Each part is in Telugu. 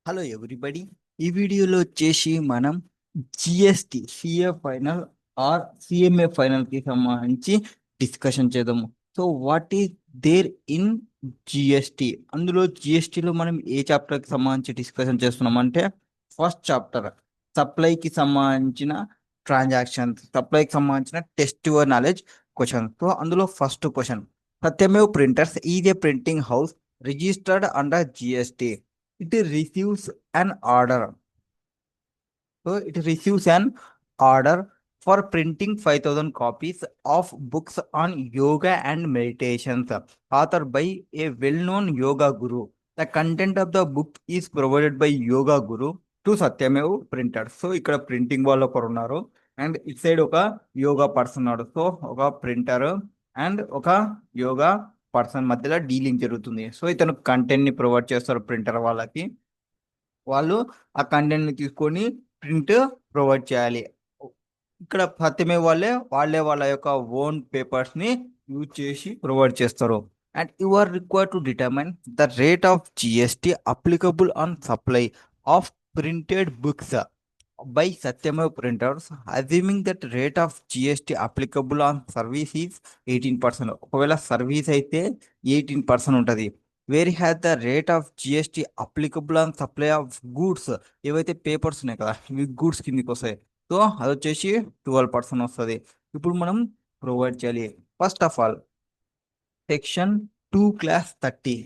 Hello everybody. ఈ వీడియోలో వచ్చేసి మనం GST CA final or CMA ఫైనల్కి సంబంధించి డిస్కషన్ చేద్దాము. So what is there in GST, అందులో జిఎస్టిలో మనం ఏ చాప్టర్కి సంబంధించి డిస్కషన్ చేస్తున్నామంటే ఫస్ట్ చాప్టర్ సప్లైకి సంబంధించిన ట్రాన్సాక్షన్స్, సప్లైకి సంబంధించిన test your knowledge question. So అందులో first question, Satyamev printers is a printing house registered under GST. it receives an order. So it receives an order for printing 5,000 copies of books on yoga and meditations authored by a well-known yoga guru. The content of the book is provided by yoga guru to Satyamev printers. So ఇక్కడ ప్రింటింగ్ వాళ్ళు ఒకరు ఉన్నారు అండ్ ఇట్ సైడ్ ఒక యోగా పర్సన్ ఉన్నాడు. సో ఒక ప్రింటర్ అండ్ ఒక యోగా పర్సన్ మధ్యలో డీలింగ్ జరుగుతుంది. సో ఇతను కంటెంట్ ని ప్రొవైడ్ చేస్తారు ప్రింటర్ వాళ్ళకి. వాళ్ళు ఆ కంటెంట్ ని తీసుకొని ప్రింట్ ప్రొవైడ్ చేయాలి. ఇక్కడ సత్యమే వాళ్ళే వాళ్ళ యొక్క ఓన్ పేపర్స్ ని యూజ్ చేసి ప్రొవైడ్ చేస్తారు. And you are required to determine the rate of GST applicable on supply of printed books by Satyamay printers, assuming that rate of GST applicable on service is 18%. ఒకవేళ సర్వీస్ అయితే 18% ఉంటుంది. Where has the rate of GST applicable on supply of goods, ఏవైతే పేపర్స్ ఉన్నాయి కదా ఇవి గూడ్స్ కిందకి వస్తాయి. సో అది వచ్చేసి 12% వస్తుంది. ఇప్పుడు మనం ప్రొవైడ్ చేయాలి. First of all section 2 clause 30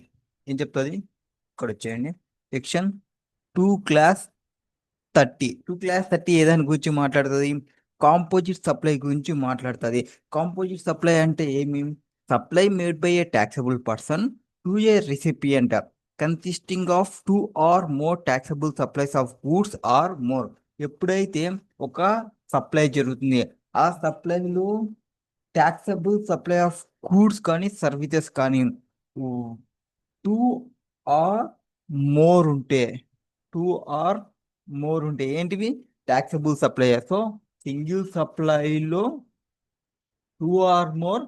ఏం చెప్తుంది, ఇక్కడ వచ్చేయండి. సెక్షన్ 2 క్లాస్ 30 ఏదాని గురించి మాట్లాడుతుంది, కాంపోజిట్ సప్లై గురించి మాట్లాడుతుంది. కాంపోజిట్ సప్లై అంటే ఏమి, supply made by a taxable person to a recipient consisting of 2 or more taxable supplies of goods or more. ఎప్పుడైతే ఒక సప్లై జరుగుతుంది, ఆ సప్లైలో ట్యాక్సబుల్ సప్లై ఆఫ్ గూడ్స్ కానీ సర్వీసెస్ కానీ 2 or more ఉంటే, 2 or more ఏంటివి ట్యాక్సబుల్ సప్లై. సో సింగిల్ సప్లైలో 2 or more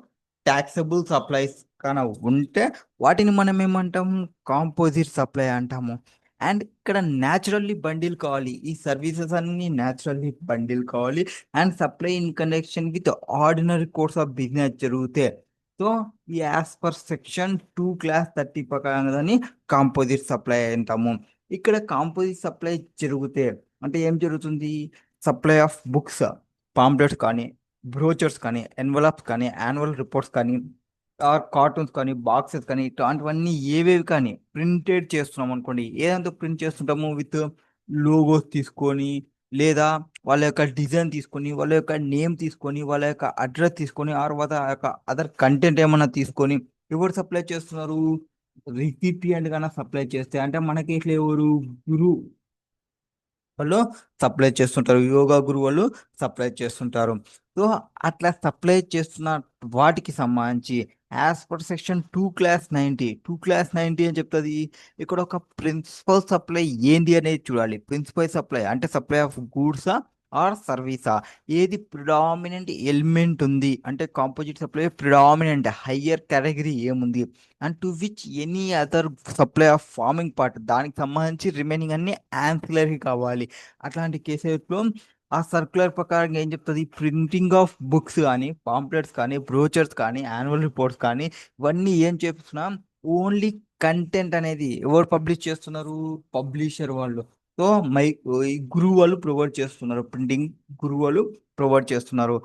ట్యాక్సబుల్ సప్లైస్ కానీ ఉంటే వాటిని మనం ఏమంటాము, కాంపోజిట్ సప్లై అంటాము. అండ్ ఇక్కడ న్యాచురల్లీ బండిల్ కావాలి, ఈ సర్వీసెస్ అన్ని న్యాచురల్లీ బండిల్ కావాలి and supply in connection with ordinary course of business జరిగితే, సో ఈ యాజ్ పర్ సెక్షన్ 2 క్లాస్ 30 ప్రకారంగా దాన్ని కాంపోజిట్ సప్లై అంటాము. ఇక్కడ కాంపోజిట్ సప్లై జరిగితే అంటే ఏం జరుగుతుంది, సప్లై ఆఫ్ బుక్స్, పాంప్లెట్స్ కానీ, బ్రోచర్స్ కానీ, ఎన్వలప్స్ కానీ, యాన్యువల్ రిపోర్ట్స్ కానీ, కార్టూన్స్ కానీ, బాక్సెస్ కానీ, ఇట్లాంటివన్నీ ఏవేవి కానీ ప్రింటెడ్ చేస్తున్నాం అనుకోండి. ఏదంతా ప్రింట్ చేస్తుంటాము, విత్ లోగోస్ తీసుకొని, లేదా వాళ్ళ యొక్క డిజైన్ తీసుకొని, వాళ్ళ యొక్క నేమ్ తీసుకొని, వాళ్ళ యొక్క అడ్రస్ తీసుకొని, ఆర్ వాళ్ళ యొక్క అదర్ కంటెంట్ ఏమన్నా తీసుకొని ఎవరు సప్లై చేస్తున్నారు, రిసిపియంట్ గానే సప్లై చేస్తే, అంటే మనకి ఇట్లా ఎవరు గురు వాళ్ళు సప్లై చేస్తుంటారు, యోగా గురువు వాళ్ళు సప్లై చేస్తుంటారు. సో అట్లా సప్లై చేస్తున్న వాటికి సంబంధించి యాజ్ పర్ సెక్షన్ 2 క్లాస్ 90 అని చెప్తుంది. ఇక్కడ ఒక ప్రిన్సిపల్ సప్లై ఏంది అనేది చూడాలి. ప్రిన్సిపల్ సప్లై అంటే సప్లై ఆఫ్ గూడ్సా ఆర్ సర్వీసా, ఏది ప్రిడామినెంట్ ఎలిమెంట్ ఉంది అంటే composite supply predominant higher category ఏముంది, and to which any other supply of forming part, దానికి సంబంధించి రిమైనింగ్ అన్ని యాన్సిలరీ కావాలి. అట్లాంటి కేసెస్లో ఆ సర్క్యులర్ ప్రకారం ఏం చెప్తుంది, ప్రింటింగ్ ఆఫ్ బుక్స్ కానీ, పాంప్లెట్స్ కానీ, బ్రోచర్స్ కానీ, యాన్యువల్ రిపోర్ట్స్ కానీ, ఇవన్నీ ఏం చేస్తున్నాం, ఓన్లీ కంటెంట్ అనేది ఎవరు పబ్లిష్ చేస్తున్నారు, పబ్లిషర్ వాళ్ళు. సో ఈ గురువు వాళ్ళు ప్రొవైడ్ చేస్తున్నారు, ప్రింటింగ్ గురువు వాళ్ళు ప్రొవైడ్ చేస్తున్నారు.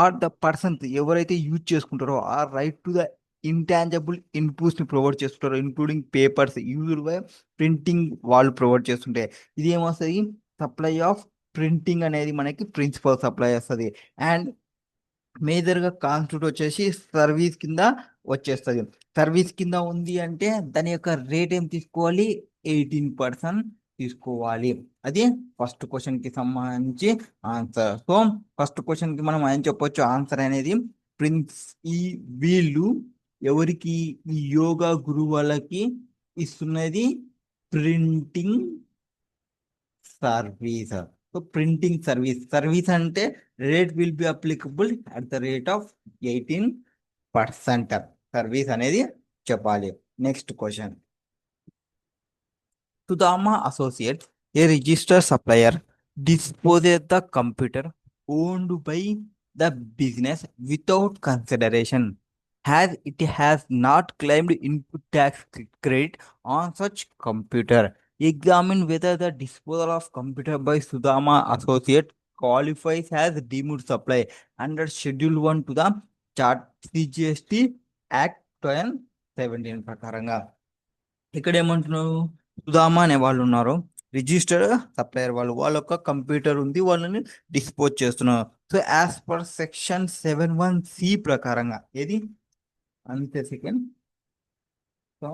ఆర్ ద పర్సన్స్ ఎవరైతే యూజ్ చేసుకుంటారో ఆ right to the intangible inputs ని ప్రొవైడ్ చేస్తుంటారు, including papers used by printing వాళ్ళు ప్రొవైడ్ చేస్తుంటే ఇది ఏమొస్తుంది, సప్లై ఆఫ్ ప్రింటింగ్ అనేది మనకి ప్రిన్సిపల్ సప్లై వస్తుంది. అండ్ మేజర్గా కాన్స్టిట్యూట్ వచ్చేసి సర్వీస్ కింద వచ్చేస్తుంది. సర్వీస్ కింద ఉంది అంటే దాని యొక్క రేట్ ఏం తీసుకోవాలి, 18% తీసుకోవాలి. అది ఫస్ట్ క్వశ్చన్ కి సంబంధించి ఆన్సర్. సో ఫస్ట్ క్వశ్చన్ కి మనం ఏం చెప్పొచ్చు ఆన్సర్ అనేది, ప్రిన్స్ ఈ వీళ్ళు ఎవరికి, ఈ యోగా గురువు వాళ్ళకి ఇస్తున్నది printing service. So printing service అంటే rate will be applicable at the rate of 18% service అనేది చెప్పాలి. Next question, Sudama Associates, a registered supplier, disposes the computer owned by the business without consideration, as it has not claimed input tax credit on such computer. Examine whether the disposal of computer by Sudama Associate qualifies as deemed supply under Schedule 1 to the Chart CGST Act 2017 ప్రకారంగా. ఇక్కడ ఏమంటున్నారు, సుధామా అనే వాళ్ళు ఉన్నారు, రిజిస్టర్డ్ సప్లయర్ వాళ్ళు, వాళ్ళ యొక్క కంప్యూటర్ ఉంది, వాళ్ళని డిస్పోజ్ చేస్తున్నారు. So as per section 71C ప్రకారంగా ఏది అంతే. So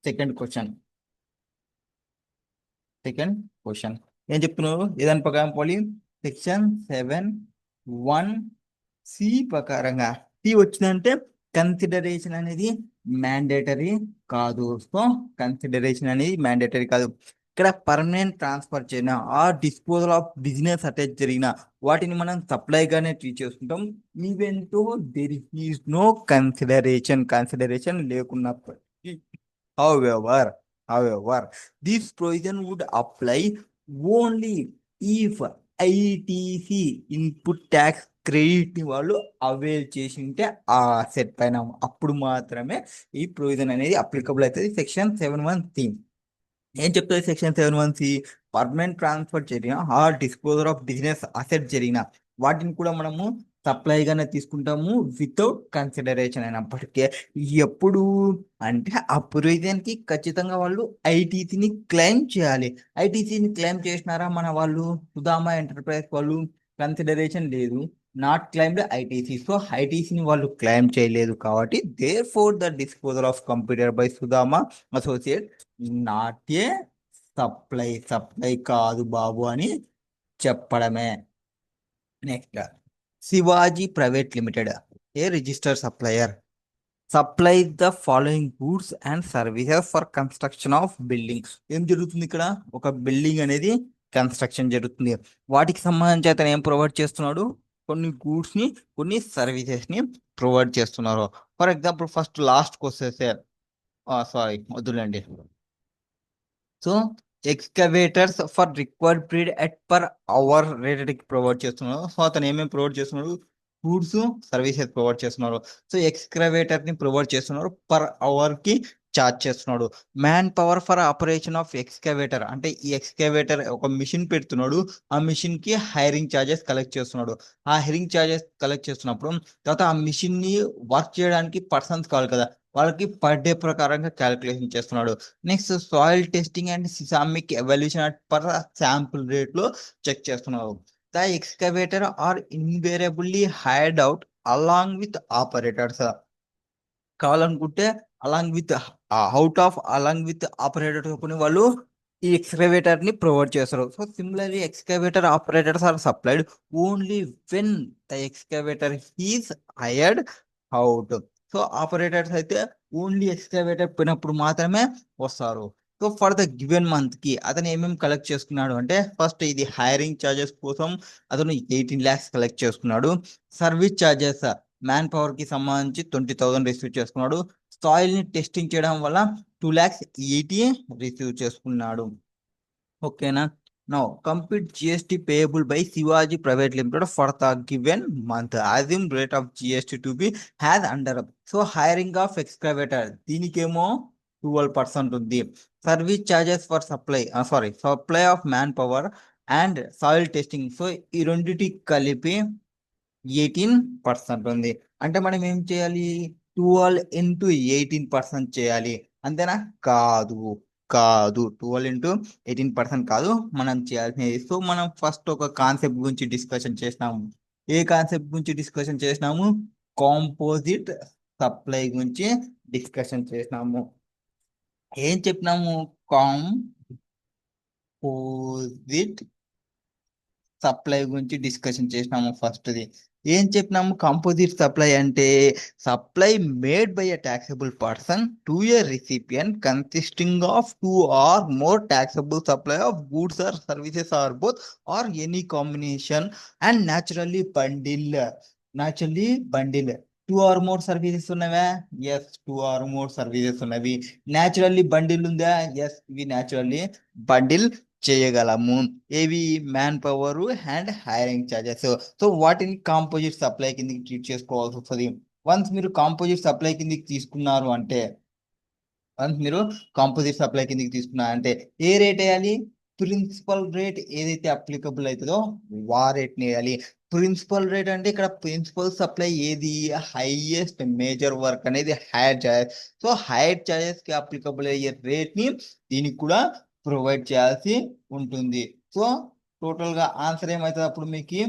second question second question ఏం చెప్తున్నారు, ఏదాని ప్రకారం పోలి సెక్షన్ 71C ప్రకారంగా సి వచ్చిందంటే కన్సిడరేషన్ అనేది మ్యాండేటరీ కాదు. సో కన్సిడరేషన్ అనేది మ్యాండేటరీ కాదు. ఇక్కడ పర్మనెంట్ ట్రాన్స్ఫర్ చేసిన ఆ డిస్పోజల్ ఆఫ్ బిజినెస్ అటాచ్ జరిగిన వాటిని మనం సప్లైగానే ట్రీట్ చేసుకుంటాం. Even though there is no consideration లేకున్నప్పటికీ. However, this provision would apply only if ITC input tax credit ని వాళ్ళు అవైల్ చేసి ఉంటే ఆ సెట్ పైన, అప్పుడు మాత్రమే ఈ ప్రొవిజన్ అనేది అప్లికబుల్ అవుతుంది. సెక్షన్ 71C ఏం చెప్తుంది, సెక్షన్ 71C పర్మనెంట్ ట్రాన్స్ఫర్ జరిగిన ఆ డిస్పోజర్ ఆఫ్ బిజినెస్ అసెట్ జరిగిన వాటిని కూడా మనము సప్లైగానే తీసుకుంటాము వితౌట్ కన్సిడరేషన్ అయినప్పటికీ. ఎప్పుడు అంటే ఆ ప్రొవిజన్కి ఖచ్చితంగా వాళ్ళు ఐటీసీని క్లెయిమ్ చేయాలి. ఐటీసీని క్లెయిమ్ చేసినారా మన వాళ్ళు, సుధామా ఎంటర్ప్రైజ్ వాళ్ళు, కన్సిడరేషన్ లేదు, నాట్ క్లైమ్డ్ ఐటీసీ. సో ఐటీసీని వాళ్ళు క్లెయిమ్ చేయలేదు కాబట్టి there four the disposal of computer by Sudhama associate not a supply కాదు బాబు అని చెప్పడమే. Next, Shivaji private limited, a registered supplier, supply the following goods and services for construction of building. ఏం జరుగుతుంది ఇక్కడ, ఒక బిల్డింగ్ అనేది కన్స్ట్రక్షన్ జరుగుతుంది, వాటికి సంబంధించి అతను ఏం ప్రొవైడ్ చేస్తున్నాడు, కొన్ని గూడ్స్ ని కొన్ని సర్వీసెస్ ని ప్రొవైడ్ చేస్తున్నారు. ఫర్ ఎగ్జాంపుల్ ఫస్ట్ లాస్ట్కి వస్తే సారీ వద్దులేండి. So excavators for required period at per hour rated provide చేస్తున్నారు. సో అతను ఏమేమి ప్రొవైడ్ చేస్తున్నాడు, గూడ్స్ సర్వీసెస్ ప్రొవైడ్ చేస్తున్నారు. సో ఎక్స్కవేటర్ ని ప్రొవైడ్ చేస్తున్నారు, పర్ అవర్ కి చార్జ్ చేస్తున్నాడు. Manpower for operation of excavator, అంటే ఈ ఎక్స్కవేటర్ ఒక మిషన్ పెడుతున్నాడు, ఆ మిషన్ కి హైరింగ్ ఛార్జెస్ కలెక్ట్ చేస్తున్నాడు. ఆ హైరింగ్ ఛార్జెస్ కలెక్ట్ చేస్తున్నప్పుడు తర్వాత ఆ మిషన్ ని వర్క్ చేయడానికి పర్సన్స్ కావాలి కదా, వాళ్ళకి పర్ డే ప్రకారంగా క్యాలిక్యులేషన్ చేస్తున్నాడు. Next soil testing and seismic evaluation per sample rate లో చెక్ చేస్తున్నారు. The excavator are invariably hired out along with operators. కావాలనుకుంటే అలాంగ్ విత్ ఆపరేటర్స్ కొన్ని వాళ్ళు ఈ ఎక్స్కవేటర్ ని ప్రొవైడ్ చేస్తారు. So similarly excavator operators are supplied only when the excavator is hired out. So operators అయితే ఓన్లీ ఎక్స్కవేటర్ పోయినప్పుడు మాత్రమే వస్తారు. So for the given month కి అతను ఏమేమి కలెక్ట్ చేసుకున్నాడు అంటే, ఫస్ట్ ఇది హైరింగ్ ఛార్జెస్ కోసం అతను 18 lakhs కలెక్ట్ చేసుకున్నాడు. సర్వీస్ ఛార్జెస్ మ్యాన్ పవర్ కి సంబంధించి 20,000 రిసీవ్ చేసుకున్నాడు. సాయిల్ ని టెస్టింగ్ చేయడం వల్ల 2,80,000 రిసీవ్ చేసుకున్నాడు. ఓకేనా. Now complete GST payable by Shivaji private limited for the given month. Assume rate of GST to be as under. So hiring of excavator దీనికేమో 12% ఉంది. Service charges for supply of manpower and soil testing, so ఈ రెండింటి కలిపి 18% ఉంది. అంటే మనం ఏం చేయాలి, 12 into 18% చేయాలి. అంతేనా, కాదు 12 into 18% కాదు మనం చేయాల్సినది. సో మనం ఫస్ట్ ఒక కాన్సెప్ట్ గురించి డిస్కషన్ చేసినాము. ఏ కాన్సెప్ట్ గురించి డిస్కషన్ చేసినాము, కాంపోజిట్ సప్లై గురించి డిస్కషన్ చేసినాము. ఏం చెప్పినాము, కాంపోజిట్ సప్లై గురించి డిస్కషన్ చేసినాము. ఫస్ట్ది ఏం చెప్పినాము, కంపోజిట్ సప్లై అంటే supply made by a taxable person to a recipient consisting of 2 or more taxable supply of goods or services or both or any combination and naturally bundle two or more services ఉన్నవా? Yes, two or more services ఉన్నవి. న్యాచురల్లీ బండిల్ ఉందా? ఎస్, ఇవి న్యాచురల్లీ బండిల్ చేయగలము. ఏవి? Manpower and hiring charges. So వాటిని కాంపోజిట్ సప్లై కిందకి ట్రీట్ చేసుకోవాల్సి వస్తుంది. వన్స్ మీరు కాంపోజిట్ సప్లై కిందకి తీసుకున్నారు అంటే, మీరు కాంపోజిట్ సప్లై కిందకి తీసుకున్నారంటే ఏ రేట్ వేయాలి? ప్రిన్సిపల్ రేట్ ఏదైతే అప్లికబుల్ అవుతుందో వా రేట్ని వేయాలి. ప్రిన్సిపల్ రేట్ అంటే ఇక్కడ ప్రిన్సిపల్ సప్లై ఏది? హైయెస్ట్ మేజర్ వర్క్ అనేది hire charges. So hire charges కి అప్లికబుల్ అయ్యే రేట్ ని దీనికి కూడా ప్రొవైడ్ చేయాల్సి ఉంటుంది. సో టోటల్ గా ఆన్సర్ ఏమవుతుంది అప్పుడు మీకు?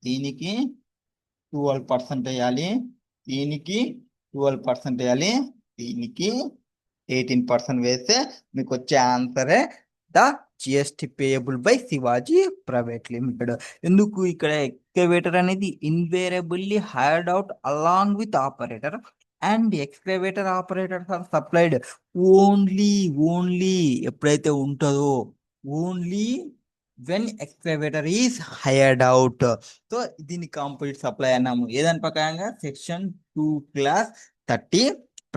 దీనికి 12% వేయాలి, దీనికి 12% వేయాలి, దీనికి 18% వేస్తే మీకు వచ్చే ఆన్సరే the GST payable by Shivaji private limited. ఎందుకు ఇక్కడ ఎక్స్కవేటర్ అనేది invariably hired out along with operator and excavator operators are supplied only ఎప్పుడైతే ఉంటుందో, only when excavator is hired out. So దీన్ని కాంపోజిట్ సప్లై అన్నాము. ఏదాని ప్రకారంగా? సెక్షన్ 2 క్లాస్ 30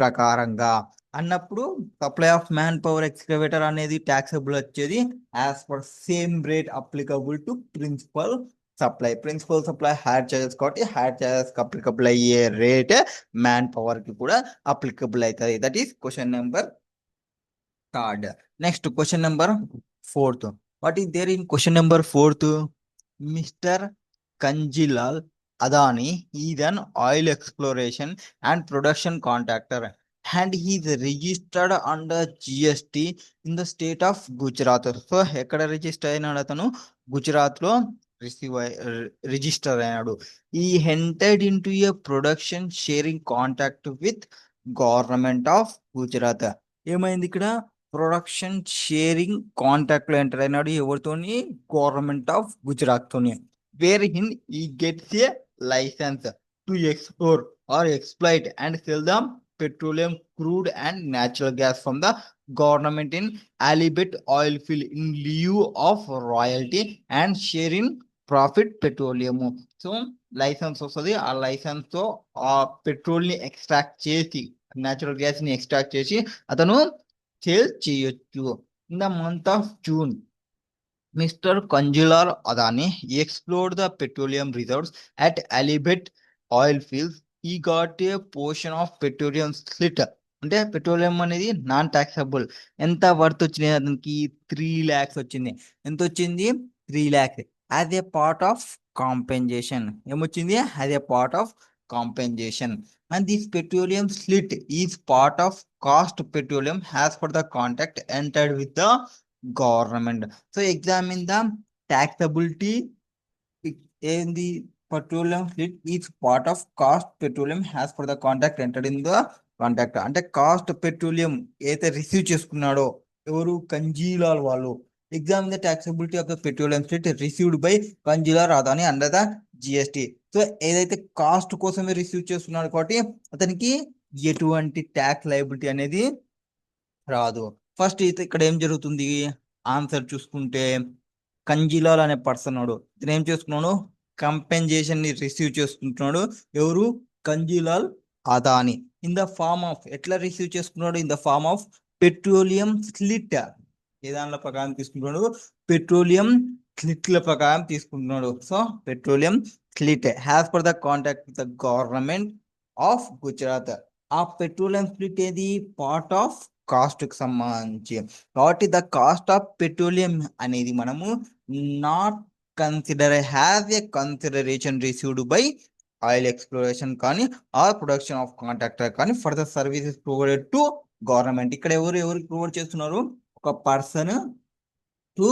ప్రకారంగా అన్నప్పుడు supply of manpower excavator అనేది ట్యాక్సబుల్ వచ్చేది as per same rate applicable to principal supply. Principal supply hire charges కాబట్టి హైర్ చార్జెస్ అప్లికబుల్ అయ్యే రేట్ మ్యాన్ పవర్ కి కూడా అప్లికబుల్ అవుతుంది. That is question number 3rd. Next question number 4th. What is there in question number 4th? Mister Kanjilal Adani is an oil exploration and production contractor and he is registered under GST in the state of Gujarat. So ఎక్కడ రిజిస్టర్ అయినాడు అతను? గుజరాత్ లో రిజిస్టర్ అయినాడు. ఈ entered into A production sharing contract with government of Gujarat. ఏమైంది ఇక్కడ? ప్రొడక్షన్ షేరింగ్ కాంట్రాక్ట్ లో ఎంటర్ అయినాడు. ఎవరితోని? గవర్నమెంట్ ఆఫ్ గుజరాత్ తోని. వేర్ ఇన్ ఈ gets A license to explore or exploit and sell the petroleum crude and natural gas from the government in Alibet oil field in lieu of royalty and share in profit petroleum. So licence వస్తుంది. ఆ లైసెన్స్ తో ఆ పెట్రోల్ ని ఎక్స్ట్రాక్ట్ చేసి, న్యాచురల్ గ్యాస్ ని ఎక్స్ట్రాక్ట్ చేసి అతను సేల్ చేయొచ్చు. In the month of June, Mr. Kanjilar Adani explored the petroleum reserves at Alibet oil fields. He got a portion of petroleum slit. అంటే పెట్రోలియం అనేది నాన్ టాక్సబుల్. ఎంత వర్త్ వచ్చింది అతనికి? 3 lakhs వచ్చింది. ఎంత వచ్చింది? 3 lakhs as a part of compensation. ఏమొచ్చింది? As a part of compensation. And this petroleum slit is part of cost petroleum as per the contract entered with the government. So examine the taxability in the petroleum fleet is part of cost petroleum as per the contract entered in the contract. అంటే కాస్ట్ పెట్రోలియం ఏదైతే రిసీవ్ చేసుకున్నాడో ఎవరు? కంజీలాల్ వాళ్ళు. Examine the taxability of the petroleum fleet received by Kanjilal Adani under the GST. So ఏదైతే కాస్ట్ కోసమే రిసీవ్ చేస్తున్నాడు కాబట్టి అతనికి ఎటువంటి ట్యాక్స్ లయబిలిటీ అనేది రాదు. ఫస్ట్ ఇక్కడ ఏం జరుగుతుంది? ఆన్సర్ చూసుకుంటే కంజిలాల్ అనే పర్సన్ వాడు ఇతను ఏం చేసుకున్నాడు? కంపెన్సేషన్ ని రిసీవ్ చేసుకుంటున్నాడు. ఎవరు? Kanjilal Adani. In the form of, ఎట్లా రిసీవ్ చేసుకున్నాడు? In the form of petroleum slit. ఏ దానిల ప్రకారం తీసుకుంటున్నాడు? పెట్రోలియం స్లిట్ల ప్రకారం తీసుకుంటున్నాడు. So petroleum slit as per the contract with the government of Gujarat. ఆ పెట్రోలియం స్లిట్ ఏది? పార్ట్ ఆఫ్ కాస్ట్ కి సంబంధించి. కాబట్టి ద కాస్ట్ ఆఫ్ పెట్రోలియం అనేది మనము not consider have a consideration received by oil exploration కానీ ఆర్ ప్రొడక్షన్ ఆఫ్ కాంట్రాక్టర్ కానీ for the services provided to government. ఇక్కడ ఎవరికి ప్రొవైడ్ చేస్తున్నారు? ఒక పర్సన్ టు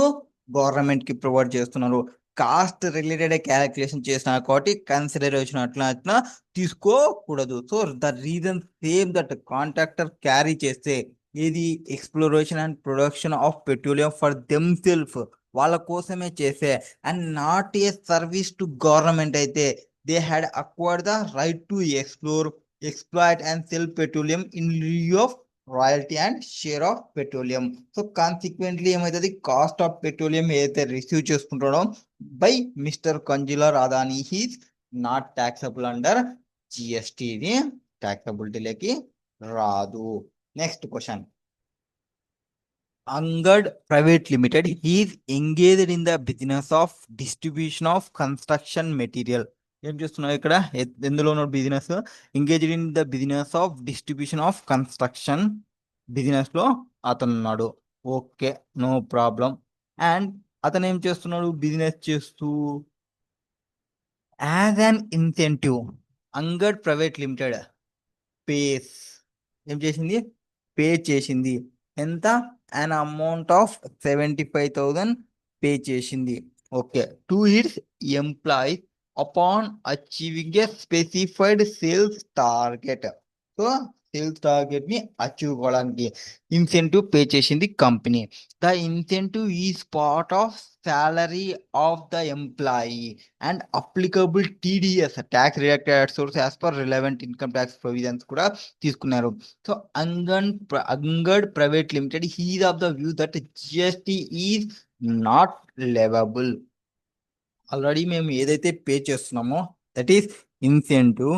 గవర్నమెంట్ కి ప్రొవైడ్ చేస్తున్నారు. కాస్ట్ రిలేటెడ్ క్యాలిక్యులేషన్ చేసిన కాబట్టి కన్సిడరేషన్ అట్లా తీసుకోకూడదు. So the reason same that contractor carry చేస్తే ఏది? Exploration and production of petroleum for themself, వాళ్ళ కోసమే చేసే, and not a service to government అయితే they had acquired the right to explore, exploit and sell petroleum in lieu of royalty and share of petroleum. So consequently ఏమవుతుంది? కాస్ట్ ఆఫ్ పెట్రోలియం ఏదైతే రిసీవ్ చేసుకుంటాడో by mister Kanjilal Adani is not taxable under జిఎస్టిని ట్యాక్సబిలిటీలోకి రాదు. Next question. Angad Private Limited is engaged in the business of distribution of construction material. ఏం చేస్తున్నావు ఇక్కడ? ఎందులో ఉన్న business? Engaged in the business of distribution of construction business లో అతను ఉన్నాడు. Okay, no problem. అండ్ అతను ఏం చేస్తున్నాడు? బిజినెస్ చేస్తూ as an incentive Angad private limited pays ఏం చేసింది? పే చేసింది. ఎంత? అన్ అమౌంట్ ఆఫ్ 75,000 పే చేసింది. Okay, to its employees upon achieving a specified sales target. So sales target ని అచీవ్ కావడానికి ఇన్సెంటివ్ పే చేసింది company. The incentive is part of salary of the employee and applicable TDS tax related source as per relevant income tax provisions కూడా తీసుకున్నారు. So Angad private limited is of the view that GST is not leviable. Already మేము ఏదైతే పే చేస్తున్నామో దట్ ఈస్ ఇన్సెంటివ్,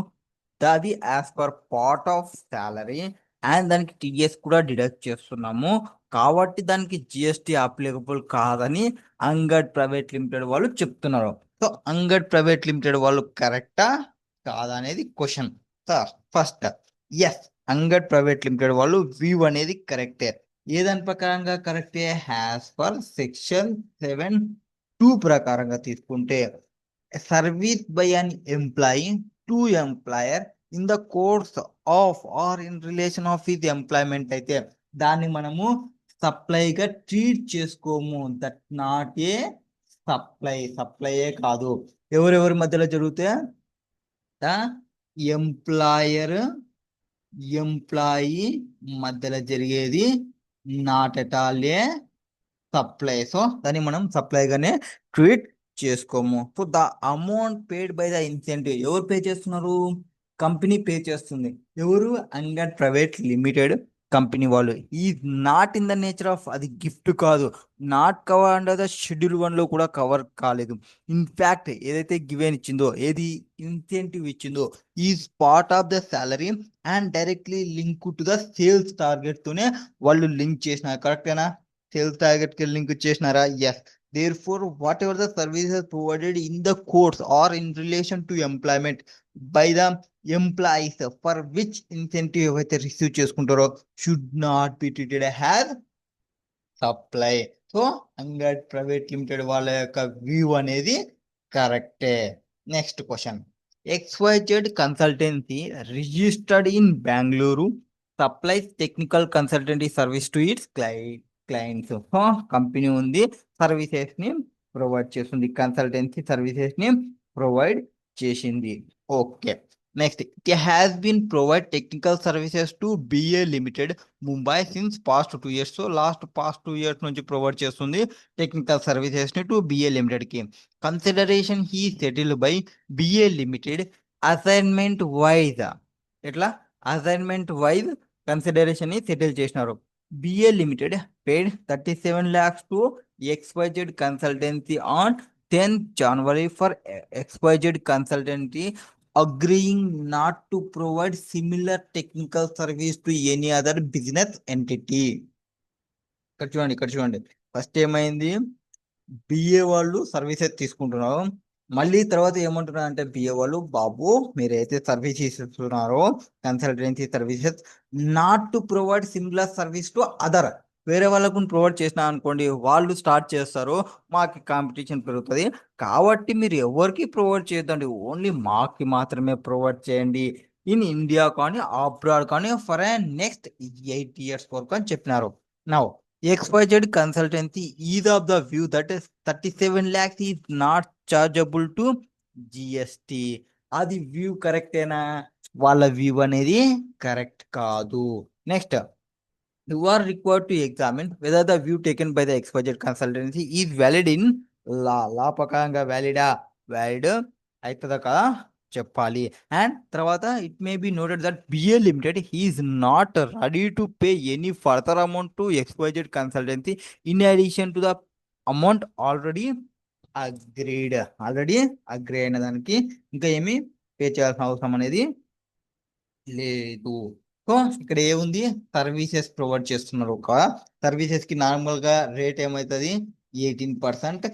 అది as per part of salary and దానికి టీడీఎస్ కూడా డిడక్ట్ చేస్తున్నాము కాబట్టి దానికి జిఎస్టి అప్లికబుల్ కాదని అంగడ్ ప్రైవేట్ లిమిటెడ్ వాళ్ళు చెప్తున్నారు. సో అంగడ్ ప్రైవేట్ లిమిటెడ్ వాళ్ళు కరెక్టా కాదా అనేది question. Sir first yes, Angad private limited వాళ్ళు వ్యూ అనేది కరెక్టే. ఏదాని ప్రకారంగా కరెక్టే? యాజ్ పర్ సెక్షన్ 7(2) ప్రకారంగా తీసుకుంటే service by an employee to employer in the course of or in relation of his employment అయితే దాన్ని మనము సప్లైగా ట్రీట్ చేసుకోము. దట్ నాట్ ఏ సప్లైయే కాదు. ఎవరెవరి మధ్యలో జరిగితే ఎంప్లాయర్ ఎంప్లాయీ మధ్యలో జరిగేది not at all a supply. So దాన్ని మనం సప్లైగానే ట్రీట్ చేసుకోము. So the amount paid by the incentive ఎవరు పే చేస్తున్నారు? కంపెనీ పే చేస్తుంది. ఎవరు? అంగడ్ ప్రైవేట్ లిమిటెడ్ కంపెనీ వాళ్ళు. ఈ not in the nature of, అది గిఫ్ట్ కాదు, not cover under the schedule 1 లో కూడా కవర్ కాలేదు. ఇన్ఫాక్ట్ ఏదైతే గివెన్ ఇచ్చిందో, ఏది ఇన్సెంటివ్ ఇచ్చిందో is part of the salary and directly link to the sales target తోనే వాళ్ళు లింక్ చేసినారు. కరెక్టేనా? సేల్స్ టార్గెట్ కి లింక్ చేసినారా? Yes. Therefore, whatever the services provided in the course or in relation to employment by the employees for which incentive ఎవరైతే రిసీవ్ చేసుకుంటారో should not be treated as supply. So Angad private limited వాళ్ళ యొక్క వ్యూ అనేది కరెక్టే. Next question. XYZ consultancy registered in Bengaluru supplies technical consultancy service to its clients. Company ఉంది, సర్వీసెస్ ని ప్రొవైడ్ చేస్తుంది, కన్సల్టెన్సీ సర్వీసెస్ ని ప్రొవైడ్ చేసింది. Okay, next. It has been provide technical services to BA limited Mumbai since past 2 years. So past 2 years నుంచి ప్రొవైడ్ చేస్తుంది టెక్నికల్ సర్వీసెస్ ని టు బిఏ లిమిటెడ్ కి. Consideration he settled by BA limited assignment wise. ఎట్లా? అసైన్మెంట్ వైజ్ కన్సిడరేషన్ ని సెటిల్ చేసినారు. BA limited paid 37 lakhs to XYZ consultancy on 10th January for XYZ consultancy agreeing not to provide similar technical service to any other business entity. ఇక్కడ చూడండి ఫస్ట్ ఏమైంది? బిఏ వాళ్ళు సర్వీసెస్ తీసుకుంటున్నారు, మళ్ళీ తర్వాత ఏమంటున్నారు అంటే బిఏ వాళ్ళు, బాబు మీరైతే సర్వీస్ ఇస్తున్నారో consultancy services not to provide similar service to other, వేరే వాళ్ళకు ప్రొవైడ్ చేసినా అనుకోండి వాళ్ళు స్టార్ట్ చేస్తారు, మాకు కాంపిటీషన్ పెరుగుతుంది కాబట్టి మీరు ఎవరికి ప్రొవైడ్ చేయొద్దండి, ఓన్లీ మాకి మాత్రమే ప్రొవైడ్ చేయండి ఇన్ ఇండియా కానీ అబ్రాడ్ కానీ ఫర్ నెక్స్ట్ 8 years వరకు అని చెప్పినారు. Now XYZ consultancy is of the view that is 37 lakhs is not chargeable to GST. అది వ్యూ కరెక్టేనా? వాళ్ళ వ్యూ అనేది కరెక్ట్ కాదు. Next, you are required to examine whether the view taken by the XYZ consultancy is valid in law ప్రకారంగా వ్యాలిడ్ అవుతుందా కదా చెప్పాలి. అండ్ తర్వాత it may be noted that BA limited is not ready to pay any further amount to XYZ consultancy in addition to the amount already agree అయిన దానికి ఇంకా ఏమి పే చేయాల్సిన అవసరం అనేది లేదు. సో ఇక్కడ ఏముంది, సర్వీసెస్ ప్రొవైడ్ చేస్తున్నారు. ఒక సర్వీసెస్ కి నార్మల్ గా రేట్ ఏమవుతుంది, 18%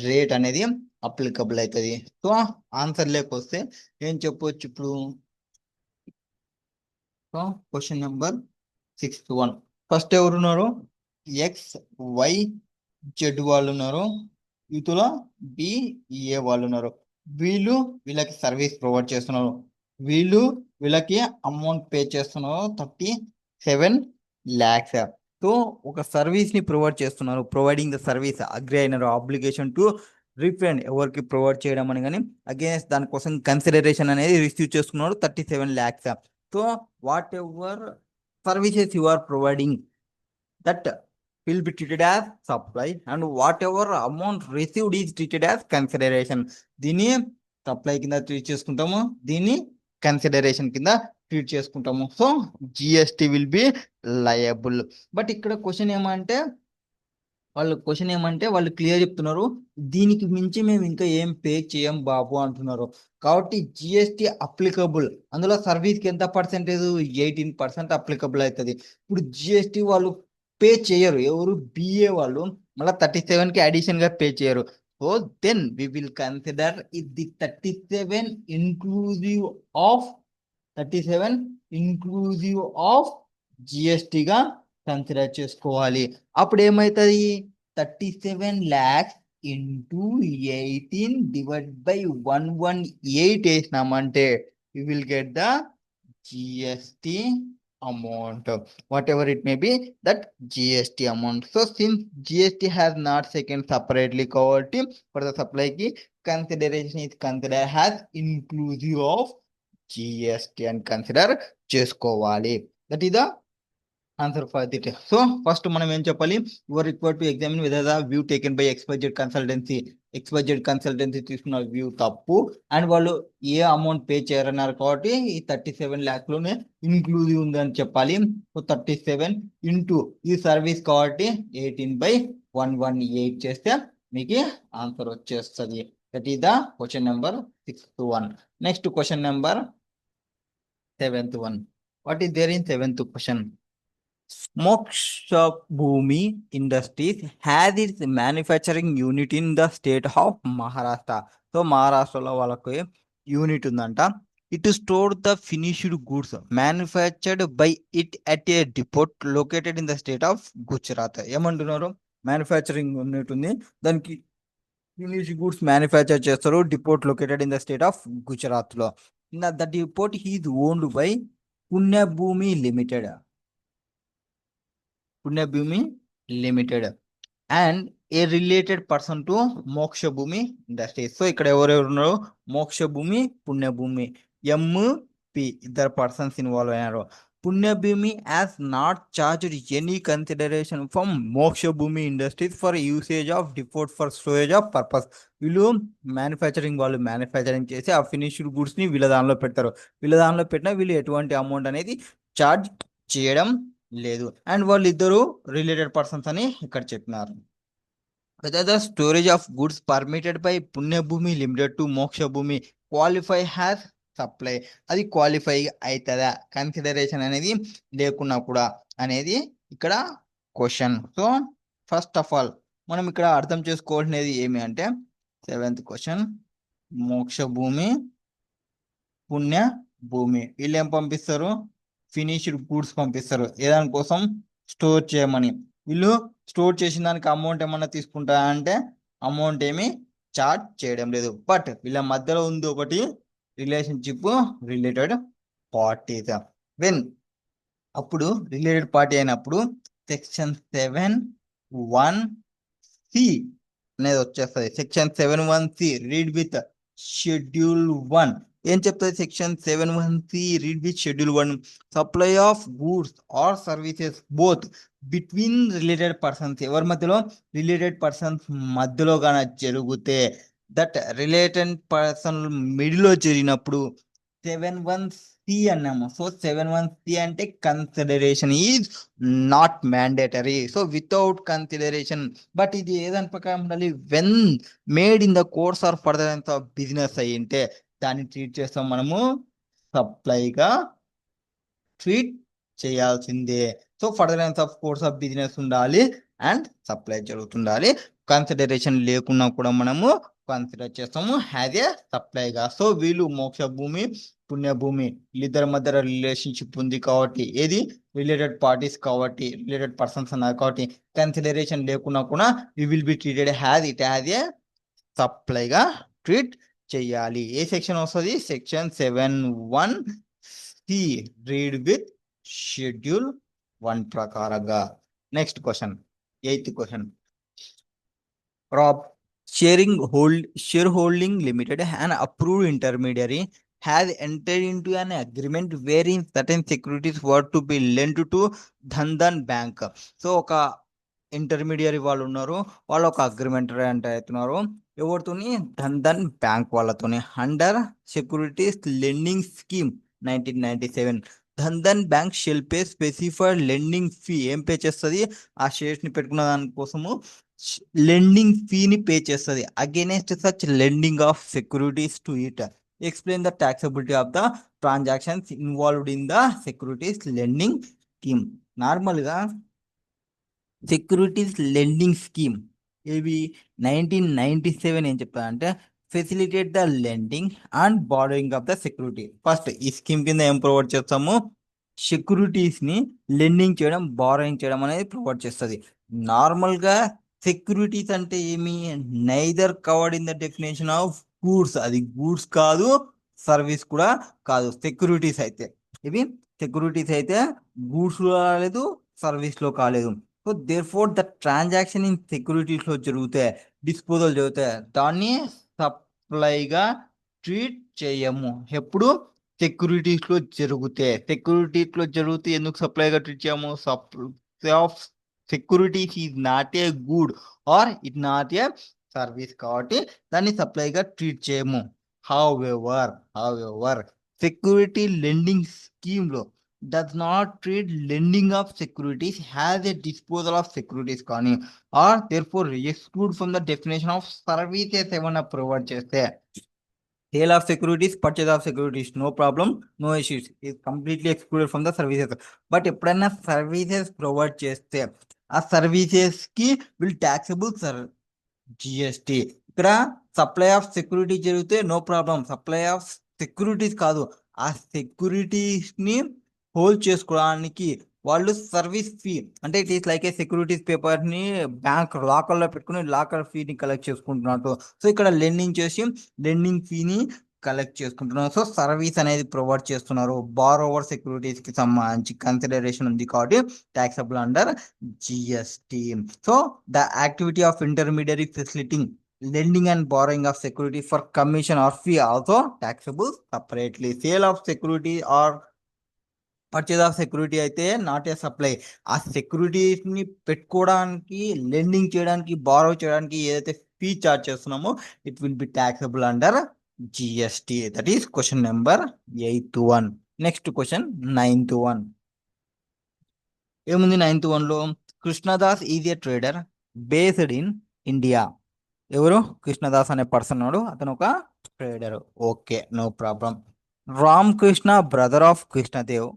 రేట్ అనేది అప్లికబుల్ అవుతుంది. సో ఆన్సర్ లేకొస్తే ఏం చెప్పొచ్చు ఇప్పుడు. So question number 61. ఫస్ట్ ఎవరున్నారు, ఎక్స్ వై జెడ్ వాళ్ళు ఉన్నారు, ఇటులో బి ఏ వాళ్ళు ఉన్నారు. వీళ్ళకి సర్వీస్ ప్రొవైడ్ చేస్తున్నారు, వీళ్ళకి అమౌంట్ పే చేస్తున్నారు 37 lakhs. సో ఒక సర్వీస్ ని ప్రొవైడ్ చేస్తున్నారు, ప్రొవైడింగ్ ద సర్వీస్ అగ్రి అయినారు, ఆబ్లిగేషన్ టు రిఫండ్ ఎవరికి ప్రొవైడ్ చేయడం అని, కానీ అగేన్స్ట్ దానికోసం కన్సిడరేషన్ అనేది రిసీవ్ చేసుకున్నారు 37 lakhs. So what ever services you are providing, that will be treated as supply, and whatever amount received is treated as consideration. దీన్ని సప్లై కింద ట్రీట్ చేసుకుంటాము, దీన్ని కన్సిడరేషన్ కింద ట్రీట్ చేసుకుంటాము. So GST will be liable. But ఇక్కడ క్వశ్చన్ ఏమంటే వాళ్ళు క్లియర్ చెప్తున్నారు, దీనికి మించి మేము ఇంకా ఏం పే చేయం బాబు అంటున్నారు. కాబట్టి జిఎస్టి అప్లికబుల్, అందులో సర్వీస్కి ఎంత పర్సెంటేజ్, 18% అప్లికబుల్ అవుతుంది. ఇప్పుడు జిఎస్టి వాళ్ళు పే చేయరు, ఎవరు, బిఏ వాళ్ళు మళ్ళీ 37కి అడిషన్ గా పే చేయరు. So then we will consider ఇది 37 ఇంక్లూజివ్ ఆఫ్ 37 కన్సిడర్ చేసుకోవాలి. అప్పుడు ఏమవుతుంది, 37 lakhs ఇంటూ 18 డివైడ్ బై 118 వేసినామంటే you will get the GST amount, whatever it may be, that GST amount. So since GST has not taken separately covered for the supply key, consideration is considered as inclusive of GST and consider చేసుకోవాలి. That is the answer for it. So first మనం ఏం చెప్పాలి, you are required to examine whether the view taken by XYZ consultancy తీసుకున్న వ్యూ తప్పు, అండ్ వాళ్ళు ఏ అమౌంట్ పే చేయరన్నారు కాబట్టి ఈ 37 lakhs లోనే ఇంక్లూజివ్ ఉందని చెప్పాలి. సో 37 ఇంటూ ఈ సర్వీస్ కాబట్టి 18/118 చేస్తే మీకు ఆన్సర్ వచ్చేస్తుంది. That is the question number 61. Next question number 7th one. What is there in 7th question? Moksha Bhumi Industries has its manufacturing unit in the state of Maharashtra. So Maharashtra వాళ్ళకు యూనిట్ ఉందంట. It store the finished goods manufactured by it at a depot located in the state of Gujarat. ఏమంటున్నారు, మ్యానుఫ్యాక్చరింగ్ యూనిట్ ఉంది, దానికి ఫినిష్డ్ గూడ్స్ మ్యానుఫ్యాక్చర్ చేస్తారు, depot located in the state of Gujarat లో. The depot is owned by Punyabhumi limited, and a related person to Moksha Bhumi industries. So ఇక్కడ ఎవరెవరు ఉన్నారు, మోక్ష భూమి, పుణ్యభూమి, ఎంపి ఇద్దరు పర్సన్స్ ఇన్వాల్వ్ అయినారు. పుణ్యభూమి has not charged any consideration from మోక్ష Bhumi industries for usage of depot for storage of purpose. వీళ్ళు వాళ్ళు మ్యానుఫ్యాక్చరింగ్ చేసి ఆ ఫినిష్డ్ గూడ్స్ ని వీళ్ళ దానిలో పెడతారు, వీళ్ళ దానిలో పెట్టినా వీళ్ళు ఎటువంటి అమౌంట్ అనేది చార్జ్ చేయడం లేదు. అండ్ వాళ్ళు ఇద్దరు రిలేటెడ్ పర్సన్స్ అని ఇక్కడ చెప్పినారు. whether the storage of goods permitted by Punyabhoomi limited to Moksha భూమి క్వాలిఫై హ్యాస్ సప్లై, అది క్వాలిఫై అవుతుందా, కన్సిడరేషన్ అనేది లేకున్నా కూడా అనేది ఇక్కడ question. So first of all మనం ఇక్కడ అర్థం చేసుకోవాల్సినది ఏమి అంటే, 7th క్వశ్చన్, మోక్ష భూమి, పుణ్య భూమి వీళ్ళు ఏం పంపిస్తారు, ఫినిష్డ్ గూడ్స్ పంపిస్తారు, ఏదాని కోసం, స్టోర్ చేయమని. వీళ్ళు స్టోర్ చేసిన దానికి అమౌంట్ ఏమన్నా తీసుకుంటారా అంటే అమౌంట్ ఏమి చార్జ్ చేయడం లేదు. బట్ వీళ్ళ మధ్యలో ఉంది ఒకటి రిలేషన్షిప్, రిలేటెడ్ పార్టీస్. వెన్ అప్పుడు రిలేటెడ్ పార్టీ అయినప్పుడు సెక్షన్ 7(1)(c) అనేది వచ్చేస్తుంది. Section 7(1)(c) read with schedule 1 ఏం చెప్తుంది, section 7(1)(c) read with schedule 1, supply of goods or services both between related persons, ఎవరి మధ్యలో, రిలేటెడ్ పర్సన్స్ మధ్యలో గాన జరిగితే, దట్ రిలేటెడ్ పర్సన్ మిడిల్లో జరిగినప్పుడు 7(1)(c) అన్నాము. సో 7(1)(c) అంటే consideration is not mandatory, so without consideration. But ఇది ఏదాని ప్రకారం ఉండాలి, when made in the course or further business అయ్యింటే దాన్ని ట్రీట్ చేస్తాం మనము సప్లైగా ట్రీట్ చేయాల్సిందే. So furtherance of course of business ఉండాలి అండ్ సప్లై జరుగుతుండాలి. కన్సిడరేషన్ లేకున్నా కూడా మనము కన్సిడర్ చేస్తాము యాజ్ ఏ సప్లైగా. సో వీళ్ళు మోక్ష భూమి పుణ్యభూమి వీళ్ళిద్దరి మధ్య రిలేషన్షిప్ ఉంది కాబట్టి, ఏది రిలేటెడ్ పార్టీస్ కాబట్టి, రిలేటెడ్ పర్సన్స్ అన్నారు కాబట్టి, కన్సిడరేషన్ లేకున్నా కూడా we will be treated as a సప్లైగా ట్రీట్ చేయాలి. ఏ సెక్షన్ వస్తుంది? Section 7(1)(c) read with schedule 1 ప్రకారంగా. Next question, 8th question. Rob, shareholding limited, an approved intermediary, has entered into an agreement wherein certain securities were to be lent to Dhan Bank. So ఒక ఇంటర్మీడియరీ వాళ్ళు ఉన్నారు, వాళ్ళు ఒక అగ్రిమెంట్ అంటే అవుతున్నారు ఎవరితోని? ధన్ బ్యాంక్ వాళ్ళతోని under securities lending scheme 1997. Dhan bank shall pay specified lending fee. ఏం పే చేస్తుంది? ఆ షేర్స్ ని పెట్టుకున్న దానికోసము లెండింగ్ ఫీని పే చేస్తుంది against such lending of securities to it. Explain the taxability of the transactions involved in the securities lending scheme. నార్మల్గా సెక్యూరిటీస్ లెండింగ్ స్కీమ్ ఇవి 1997 ఏం చెప్తారంటే facilitate the lending and borrowing of the security. First ఈ స్కీమ్ కింద ఏం ప్రొవైడ్ చేస్తాము? సెక్యూరిటీస్ ని లెండింగ్ చేయడం, బారోయింగ్ చేయడం అనేది ప్రొవైడ్ చేస్తుంది. నార్మల్గా సెక్యూరిటీస్ అంటే ఏమి? Neither covered in the definition of goods. అది గూడ్స్ కాదు, సర్వీస్ కూడా కాదు. సెక్యూరిటీస్ అయితే ఇవి సెక్యూరిటీస్ అయితే గూడ్స్ లో రాలేదు, సర్వీస్ లో కాలేదు. So there four the transaction in securities లో జరిగితే, డిస్పోజల్ జరిగితే దాన్ని సప్లైగా ట్రీట్ చేయము. ఎప్పుడు? సెక్యూరిటీస్ లో జరిగితే ఎందుకు సప్లైగా ట్రీట్ చేయము? Supply of securities is not a good or it not a service కాబట్టి దాన్ని సప్లైగా ట్రీట్ చేయము. హౌఎవర్ సెక్యూరిటీ లెండింగ్ స్కీమ్ లో does not treat lending of securities as a disposal of securities కానీ or therefore exclude from the definition of services ఏమన్నా ప్రొవైడ్ చేస్తే. Sale of securities, purchase of securities, no problem, no issues, is completely excluded from the services. But ఎప్పుడైనా సర్వీసెస్ ప్రొవైడ్ చేస్తే ఆ సర్వీసెస్ కి విల్ ట్యాక్సబుల్ జిఎస్టి. ఇక్కడ సప్లై ఆఫ్ సెక్యూరిటీ జరిగితే no problem, supply of securities కాదు, ఆ సెక్యూరిటీస్ ని హోల్డ్ చేసుకోవడానికి వాళ్ళు సర్వీస్ ఫీ అంటే it is like a securities paper ని బ్యాంక్ లాకర్ లో పెట్టుకుని లాకర్ ఫీని కలెక్ట్ చేసుకుంటున్నట్టు. సో ఇక్కడ లెండింగ్ చేసి లెండింగ్ ఫీని కలెక్ట్ చేసుకుంటున్నారు. సో సర్వీస్ అనేది ప్రొవైడ్ చేస్తున్నారు. బారోవర్ సెక్యూరిటీస్ కి సంబంధించి కన్సిడరేషన్ ఉంది కాబట్టి taxable under GST. So the activity of intermediary facilitating lending and borrowing of security for commission or fee also taxable separately. Sale of security or purchase of security అయితే నాట్ ఏ సప్లై. ఆ సెక్యూరిటీస్ ని పెట్టుకోవడానికి, లెండింగ్ చేయడానికి, బారో చేయడానికి ఏదైతే ఫీ చార్జ్ చేస్తున్నామో it will be taxable under GST. That is question number 8th one. Next question 9th one. ఏముంది 9th one లో? Krishnadas is a trader based in India. ఎవరు? కృష్ణదాస్ అనే పర్సన్ ఉన్నాడు, అతను ఒక trader. Okay, no problem. Ram Krishna brother of Krishnadev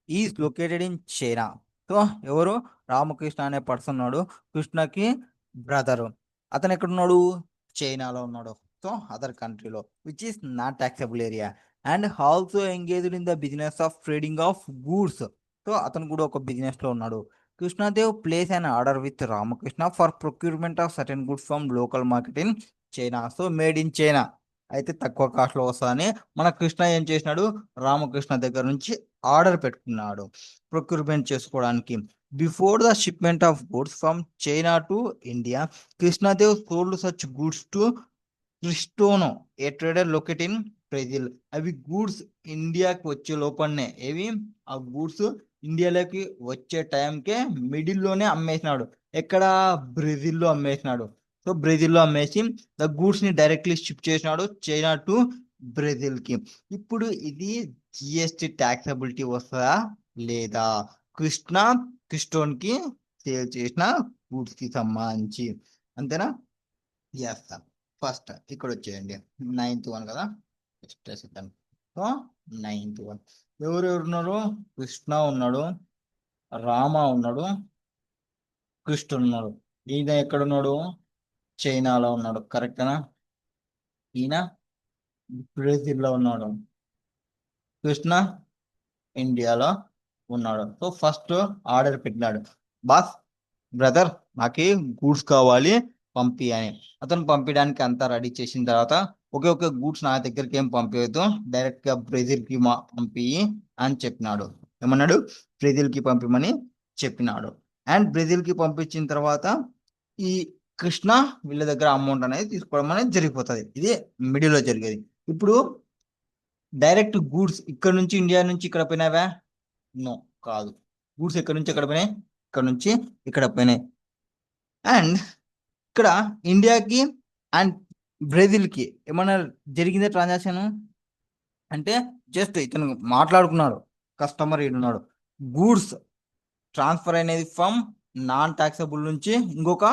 is located in China. So ఎవరు? రామకృష్ణ అనే పర్సన్ ఉన్నాడు, కృష్ణకి బ్రదరు. అతను ఎక్కడున్నాడు? చైనాలో ఉన్నాడు. సో అదర్ కంట్రీలో, which is not taxable area. And also engaged in the business of trading of goods. So అతను కూడా ఒక బిజినెస్ లో ఉన్నాడు. Krishnadev place an order with Ramakrishna for procurement of certain goods from local market in China. So made in China అయితే తక్కువ కాస్ట్ లో వస్తుందని మన కృష్ణ ఏం చేసినాడు? రామకృష్ణ దగ్గర నుంచి ఆర్డర్ పెట్టుకున్నాడు ప్రొక్యూర్మెంట్ చేసుకోవడానికి. Before the shipment of goods from China to India, Krishnadev sold such goods to Cristono, a trader locate in Brazil. అవి గూడ్స్ ఇండియాకి వచ్చే లోపలనే, ఏవి ఆ గూడ్స్ ఇండియాలోకి వచ్చే టైంకే మిడిల్లోనే అమ్మేసినాడు. ఎక్కడ? బ్రెజిల్లో అమ్మేసినాడు. సో బ్రెజిల్లో అమ్మేసి ద గూడ్స్ ని డైరెక్ట్లీ షిప్ చేసినాడు చైనా టు బ్రెజిల్ కి. ఇప్పుడు ఇది జిఎస్టి ట్యాక్సబిలిటీ వస్తుందా లేదా? క్రిస్టోన్ కి సేల్ చేసిన గూడ్స్ కి సంబంధించి, అంతేనా? Yes sir. ఫస్ట్ ఇక్కడ వచ్చేయండి 9th one కదా. సో 9th one ఎవరెవరు ఉన్నారు? కృష్ణ ఉన్నాడు, రామ ఉన్నాడు, కృష్ణ ఉన్నాడు. ఈయన ఎక్కడున్నాడు? చైనాలో ఉన్నాడు, కరెక్టేనా? ఈయన బ్రెజిల్లో ఉన్నాడు, కృష్ణ ఇండియాలో ఉన్నాడు. సో ఫస్ట్ ఆర్డర్ పెట్టినాడు, బాస్ బ్రదర్ నాకు గూడ్స్ కావాలి పంపి అని. అతను పంపించడానికి అంతా రెడీ చేసిన తర్వాత ఒకే ఒకే గూడ్స్ నా దగ్గరికి ఏం పంపించదు, డైరెక్ట్ గా బ్రెజిల్ కి పంపి అని చెప్పినాడు. ఏమన్నాడు? బ్రెజిల్ కి పంపిమని చెప్పినాడు. అండ్ బ్రెజిల్ కి పంపించిన తర్వాత ఈ కృష్ణ వీళ్ళ దగ్గర అమౌంట్ అనేది తీసుకోవడం అనేది జరిగిపోతుంది. ఇది మిడిల్ లో జరిగేది. ఇప్పుడు డైరెక్ట్ గూడ్స్ ఇక్కడ నుంచి ఇండియా నుంచి ఇక్కడ పోయినావా? నో, కాదు. గూడ్స్ ఎక్కడి నుంచి ఎక్కడ పోయినాయి? ఇక్కడ నుంచి ఇక్కడ పోయినాయి. అండ్ ఇక్కడ ఇండియాకి అండ్ బ్రెజిల్కి ఏమన్నా జరిగిందే ట్రాన్సాక్షన్ అంటే జస్ట్ ఇతను మాట్లాడుకున్నాడు, కస్టమర్ ఈడున్నాడు, గూడ్స్ ట్రాన్స్ఫర్ అనేది ఫ్రమ్ నాన్ టాక్సబుల్ నుంచి ఇంకొక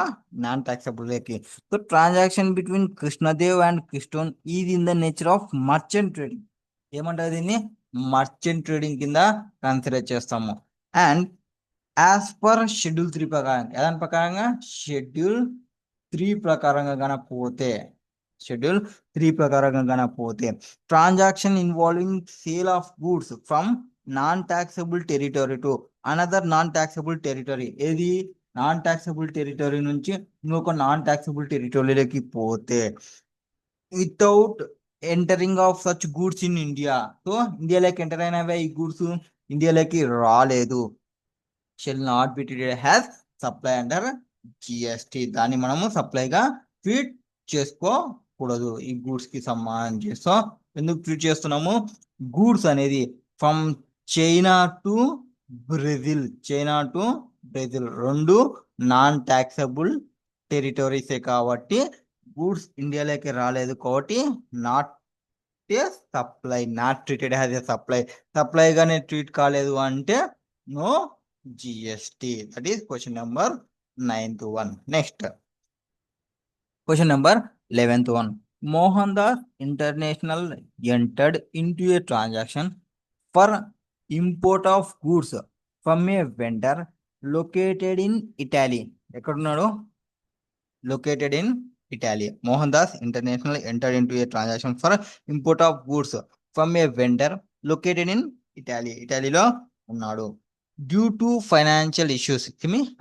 నాన్ టాక్సబుల్కి. So transaction between Krishnadev and Krishnan is in the nature of merchant trading. ఏమంటారు దీన్ని? మర్చెంట్ ట్రేడింగ్ కింద కన్సిడర్ చేస్తాము. అండ్ యాజ్ పర్ షెడ్యూల్ 3 ప్రకారం, దాని ప్రకారంగా షెడ్యూల్ 3 ప్రకారంగా పోతే transaction involving sale of goods from non taxable territory to another non taxable territory. ఏది? నాన్ టాక్సబుల్ టెరిటరీ నుంచి ఇంకొక నాన్ టాక్సబుల్ టెరిటరీలోకి పోతే without entering of such goods in India. So ఇండియాలోకి ఎంటర్ అయినవే ఈ గూడ్స్ ఇండియాలోకి రాలేదు, shall not be treated as supply under GST. దాన్ని మనము సప్లైగా ట్రీట్ చేసుకోకూడదు ఈ గూడ్స్ కి సంబంధించి. సో ఎందుకు ట్రీట్ చేస్తున్నాము? గూడ్స్ అనేది ఫ్రమ్ చైనా టు బ్రెజిల్ రెండు నాన్ ట్యాక్సబుల్ టెరిటరీసే కాబట్టి గూడ్స్ ఇండియాలోకి రాలేదు కాబట్టి నాట్ ట్రీటెడ్ హ్యాస్ ఏ సప్లైగానే ట్రీట్ కాలేదు అంటే no GST. That is question number 9th one. Next, question number 11th one. Mohandas International entered into a transaction for import of goods from a vendor located in Italy. ఎక్కడున్నాడు? Located in Italy. Mohandas International entered into a transaction for import of goods from a vendor located in Italy. ఇటాలీలో ఉన్నాడు. డ్యూ టు ఫైనాన్షియల్ ఇష్యూస్,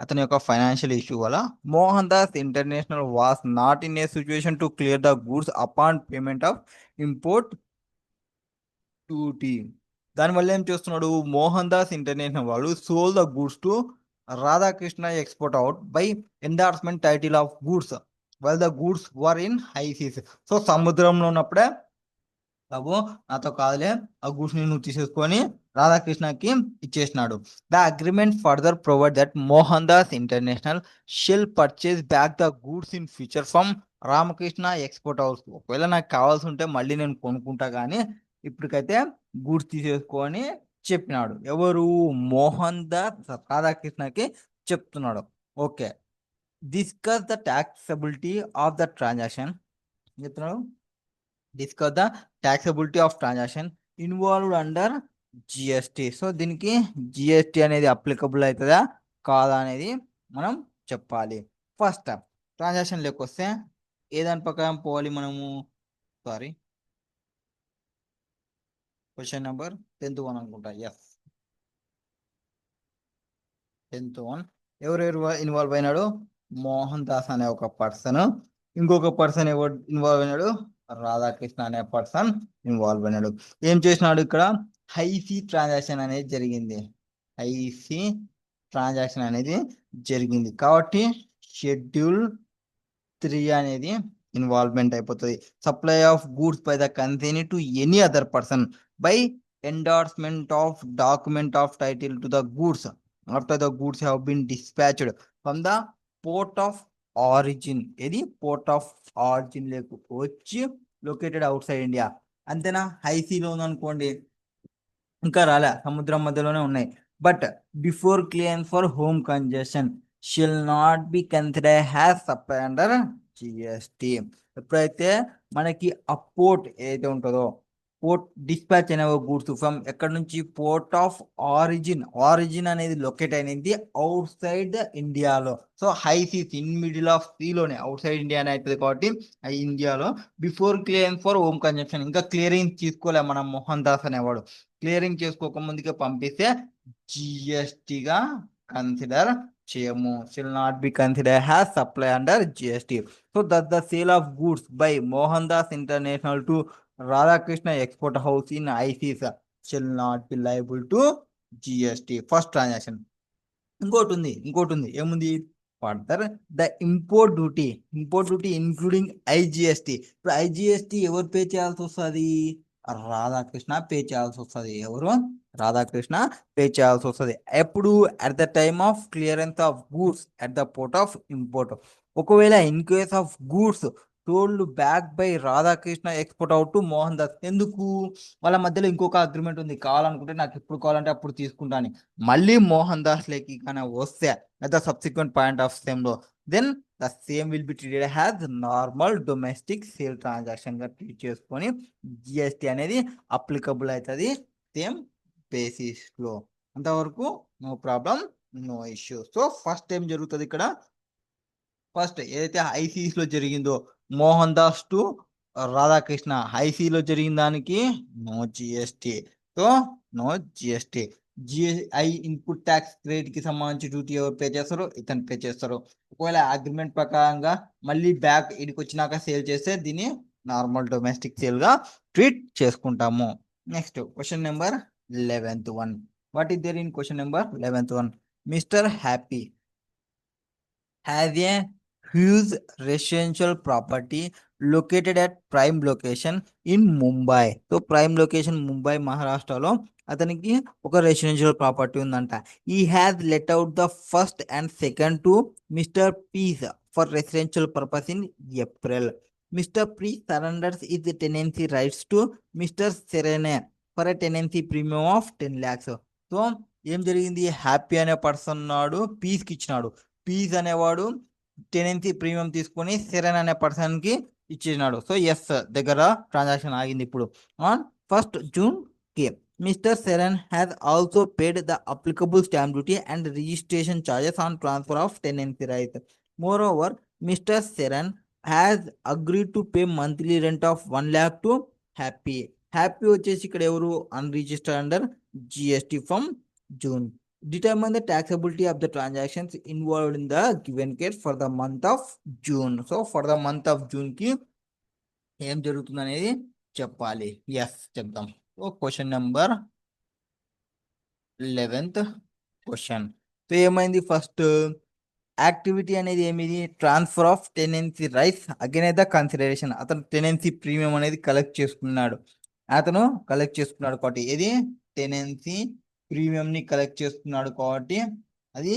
అతని యొక్క ఫైనాన్షియల్ ఇష్యూ వల్ల Mohan Das international was not in a situation to clear the goods upon payment of import duty. దానివల్ల ఏం చేస్తున్నాడు? మోహన్ దాస్ ఇంటర్నేషనల్ వాళ్ళు sold the goods to Radhakrishna export out by endorsement title of goods while the goods were in high seas. So సముద్రంలో ఉన్నప్పుడే బాబు నాతో కాదులే, ఆ గూడ్స్ ని నువ్వు తీసేసుకొని రాధాకృష్ణకి ఇచ్చేసినాడు. The agreement further provide that Mohan Das international shall purchase back the goods in future from Ramakrishna export house. ఒకవేళ నాకు కావాల్సి ఉంటే మళ్ళీ నేను కొనుక్కుంటా కానీ ఇప్పటికైతే గూడ్స్ తీసేసుకొని చెప్పినాడు. ఎవరు? మోహన్ దాస్ రాధాకృష్ణకి చెప్తున్నాడు. Okay, discuss the taxability of the transaction. చెప్తున్నాడు discuss the taxability of transaction involved under GST. So దీనికి జిఎస్టి అనేది అప్లికబుల్ అవుతుందా కాదా అనేది మనం చెప్పాలి. ఫస్ట్ ట్రాన్సాక్షన్ లేకొస్తే ఏదాని ప్రకారం పోవాలి మనము? Sorry, question number 10th one అనుకుంటా. Yes, 10th one. ఎవరెవరు ఇన్వాల్వ్ అయినాడు? మోహన్ దాస్ అనే ఒక పర్సన్, ఇంకొక పర్సన్ ఎవరు ఇన్వాల్వ్ అయినాడు? రాధాకృష్ణ అనే పర్సన్ ఇన్వాల్వ్ అయినాడు. ఏం చేసినాడు? ఇక్కడ హైసీ ట్రాన్సాక్షన్ అనేది జరిగింది కాబట్టి షెడ్యూల్ 3 అనేది ఇన్వాల్వ్మెంట్ అయిపోతుంది. Supply of goods by the consignee to any other person by endorsement of document of title to the goods after the goods have been dispatched from the port of origin. ఏది? పోర్ట్ ఆఫ్ ఆరిజిన్ లేకు వచ్చి లొకేటెడ్ అవుట్ సైడ్ ఇండియా. అంతేనా? హైసీలో ఉందనుకోండి, ఇంకా రాలే, సముద్రం మధ్యలోనే ఉన్నాయి. But before clearance for home consumption shall not be consider as supply under GST. ఎప్పుడైతే మనకి ఆ పోర్ట్ ఏదైతే ఉంటుందో, పోర్ట్ డిస్పాచ్ అనే గూడ్స్ ఫ్రమ్ ఎక్కడ నుంచి పోర్ట్ ఆఫ్ ఆరిజిన్ అనేది లొకేట్ అయినది అవుట్ సైడ్ ఇండియాలో. So high seas in middle of సీలోనే అవుట్ సైడ్ ఇండియానే అవుతుంది కాబట్టి ఇండియాలో before clearance for home consumption. ఇంకా క్లియరింగ్ తీసుకోలే మనం మోహన్ దాస్ అనేవాడు. క్లియరింగ్ చేసుకోక ముందుకే పంపిస్తే జిఎస్టిగా కన్సిడర్ చేయము. షిల్ not be consider as supply under GST. So that the sale of goods by Mohan Das international to Radhakrishna export house in ICs షిల్ not B liable to GST. First transaction. ఇంకోటి ఉంది ఏముంది? Further the import duty including IGST. ఇప్పుడు ఐజిఎస్టి ఎవరు పే చేయాల్సి వస్తుంది? రాధాకృష్ణ పే చేయాల్సి వస్తుంది. ఎవరు? రాధాకృష్ణ పే చేయాల్సి వస్తుంది. ఎప్పుడు? At the time of clearance of goods at the port of import. ఒకవేళ in case of goods told back by Radhakrishna export out to Mohan Das. ఎందుకు? వాళ్ళ మధ్యలో ఇంకొక అగ్రిమెంట్ ఉంది, కావాలనుకుంటే నాకు ఎప్పుడు కావాలంటే అప్పుడు తీసుకుంటాను. మళ్ళీ మోహన్ దాస్ లేకి కానీ వస్తే at the subsequent point of same law, then the same will be treated as normal domestic sale transaction గా ట్రీట్ చేసుకొని జిఎస్టి అనేది అప్లికబుల్ అవుతుంది సేమ్ బేసిస్ లో. అంతవరకు no problem, no issue. So first ఏం జరుగుతుంది ఇక్కడ? ఫస్ట్ ఏదైతే ఐసీస్ లో జరిగిందో మోహన్ దాస్ టు రాధాకృష్ణ ఐసీలో జరిగిన దానికి no GST. So no GST. GI input tax credit కి సంబంధించి డ్యూటీ ఎవరు పే చేస్తారో ఇతను పే చేస్తారు. ఒకవేళ అగ్రిమెంట్ ప్రకారంగా మళ్ళీ బ్యాక్ ఇడికి వచ్చినాక సేల్ చేస్తే దీన్ని నార్మల్ డొమెస్టిక్ సేల్ గా ట్రీట్ చేసుకుంటాము. Next question number 11th one. What is there in question number 11th one? Mister Happy has a huge residential property located at prime location in Mumbai. So prime location Mumbai మహారాష్ట్రలో అతనికి ఒక రెసిడెన్షియల్ ప్రాపర్టీ ఉందంట. He has let out the first and second to mister Peace for residential purpose in April. Mister Peace surrenders his tenancy rights to mister Serene for a tenancy premium of 10 lakhs. So ఏం జరిగింది? హ్యాపీ అనే పర్సన్ ఉన్నాడు, పీస్కి ఇచ్చినాడు. పీస్ అనేవాడు టెనెన్సీ ప్రీమియం తీసుకొని సెరెన్ అనే పర్సన్ కి ఇచ్చినాడు. సో ఎస్ దగ్గర ట్రాన్సాక్షన్ ఆగింది. ఇప్పుడు ఆన్ 1st June కి mister serene has also paid the applicable stamp duty and registration charges on transfer of tenancy right. More over mister serene has agreed to pay monthly rent of 1 lakh to happy. Happy వచ్చేసి ఇక్కడ ఎవరు? Unregistered under GST from June. Determine the taxability of the transactions involved in the given case for the month of June. So for the month of June కి ఏం జరుగుతుంది అనేది చెప్పాలి. ఎస్ చెప్దాం. So question number 11th question. So ఏమైంది? ఫస్ట్ యాక్టివిటీ అనేది ఏమిది? Transfer of tenancy rights again the consideration. అతను టెనెన్సీ ప్రీమియం అనేది కలెక్ట్ చేసుకున్నాడు కాబట్టి ఇది టెనెన్సీ ప్రీమియం ని కలెక్ట్ చేస్తున్నాడు కాబట్టి అది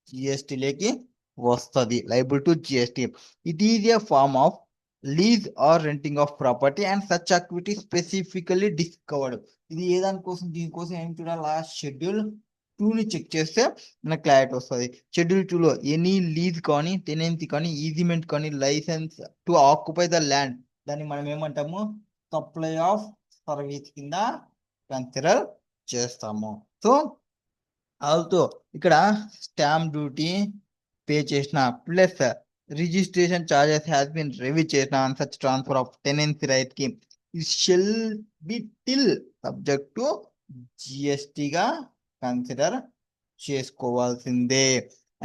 జిఎస్టిలోకి వస్తుంది, liable to GST. It is a form of lease or renting of property and such activity specifically discovered. ఇది ఏ దానికోసం? దీనికోసం ఏం చూడాలా? షెడ్యూల్ 2 ని చెక్ చేస్తే మనకు క్లారిటీ వస్తుంది. షెడ్యూల్ 2 లో ఎనీ లీజ్ కానీ టెనెన్సీ కానీ ఈజిమెంట్ కానీ licence to occupy the land, దాన్ని మనం ఏమంటాము? సప్లై ఆఫ్ సర్వీస్ కింద కన్సిడర్ చేస్తాము. సో ఆల్సో ఇక్కడ స్టాంప్ డ్యూటీ పే చేసిన plus registration charges has been రివీ చేసిన on such transfer of tenancy right కి shall be still subject to జిఎస్టిగా కన్సిడర్ చేసుకోవాల్సిందే.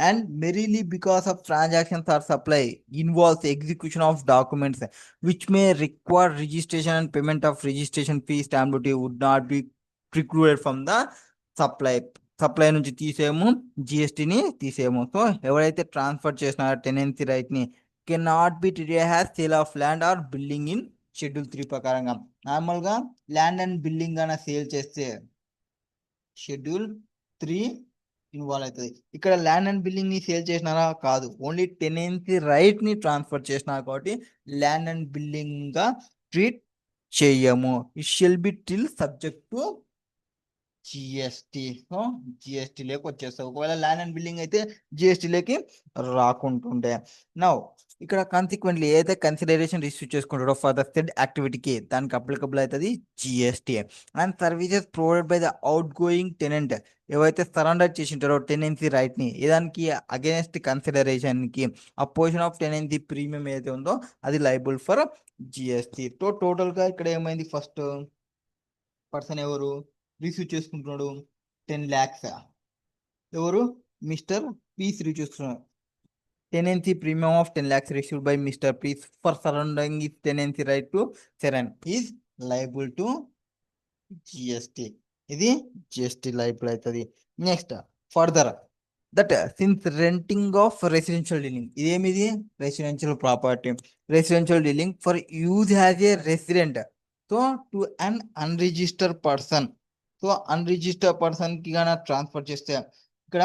And merely because of transactions or supply involves execution of documents which may require registration and payment of registration fee stamp duty would not be precluded from the supply నుంచి తీసేయము, జిఎస్టిని తీసేయము. సో ఎవరైతే ట్రాన్స్ఫర్ చేసిన టెనెన్సీ రైట్ ని can not be treated as sale of land or building in schedule 3 ప్రకారంగా. నార్మల్ గా ల్యాండ్ అండ్ బిల్డింగ్ అన్న సేల్ చేస్తే షెడ్యూల్ 3 ఇన్వాల్వ్ అవుతుంది. ఇక్కడ ల్యాండ్ అండ్ బిల్డింగ్ ని సేల్ చేసినారా? కాదు, ఓన్లీ టెనెన్సీ రైట్ ని ట్రాన్స్ఫర్ చేసినారు కాబట్టి ల్యాండ్ అండ్ బిల్డింగ్ గా ట్రీట్ చేయము. It shall be still subject to GST. So GST లేక వచ్చేస్తాయి. ఒకవేళ ల్యాండ్ అండ్ బిల్డింగ్ అయితే జిఎస్టి లేకి రాకుంటుండే. నౌ ఇక్కడ కాన్సిక్వెంట్లీ ఏదైతే కన్సిడరేషన్ రిసీవ్ చేసుకుంటాడో ఫర్ ద సెడ్ యాక్టివిటీకి దానికి అప్లికబుల్ అవుతుంది GST. And services provide by the outgoing tenant ఏవైతే సరెండర్ చేసి ఉంటారో టెనెన్సీ రైట్ ని ఏదానికి అగేన్స్ట్ కన్సిడరేషన్ కి ఆ పోర్షన్ ఆఫ్ టెనెన్సీ ప్రీమియం ఏదైతే ఉందో అది లైబుల్ ఫర్ జిఎస్టి. టోటల్ గా ఇక్కడ ఏమైంది, ఫస్ట్ పర్సన్ ఎవరు రిసీవ్ చేసుకుంటున్నాడు 10 lakhs. ఎవరు మిస్టర్ పీస్ రిసీవ్ చేసుకున్నాడు. Tenancy premium of 10 lakhs received by mister Peace for surrounding his tenancy right to Serene is liable to GST. ఇది జిఎస్టి లైబుల్ అవుతుంది. Next further that since renting of residential dwelling, ఇదేమిది residential property, residential dealing for use as a resident so to un unregistered person. So unregistered person కి గాన ట్రాన్స్ఫర్ చేస్తే ఇక్కడ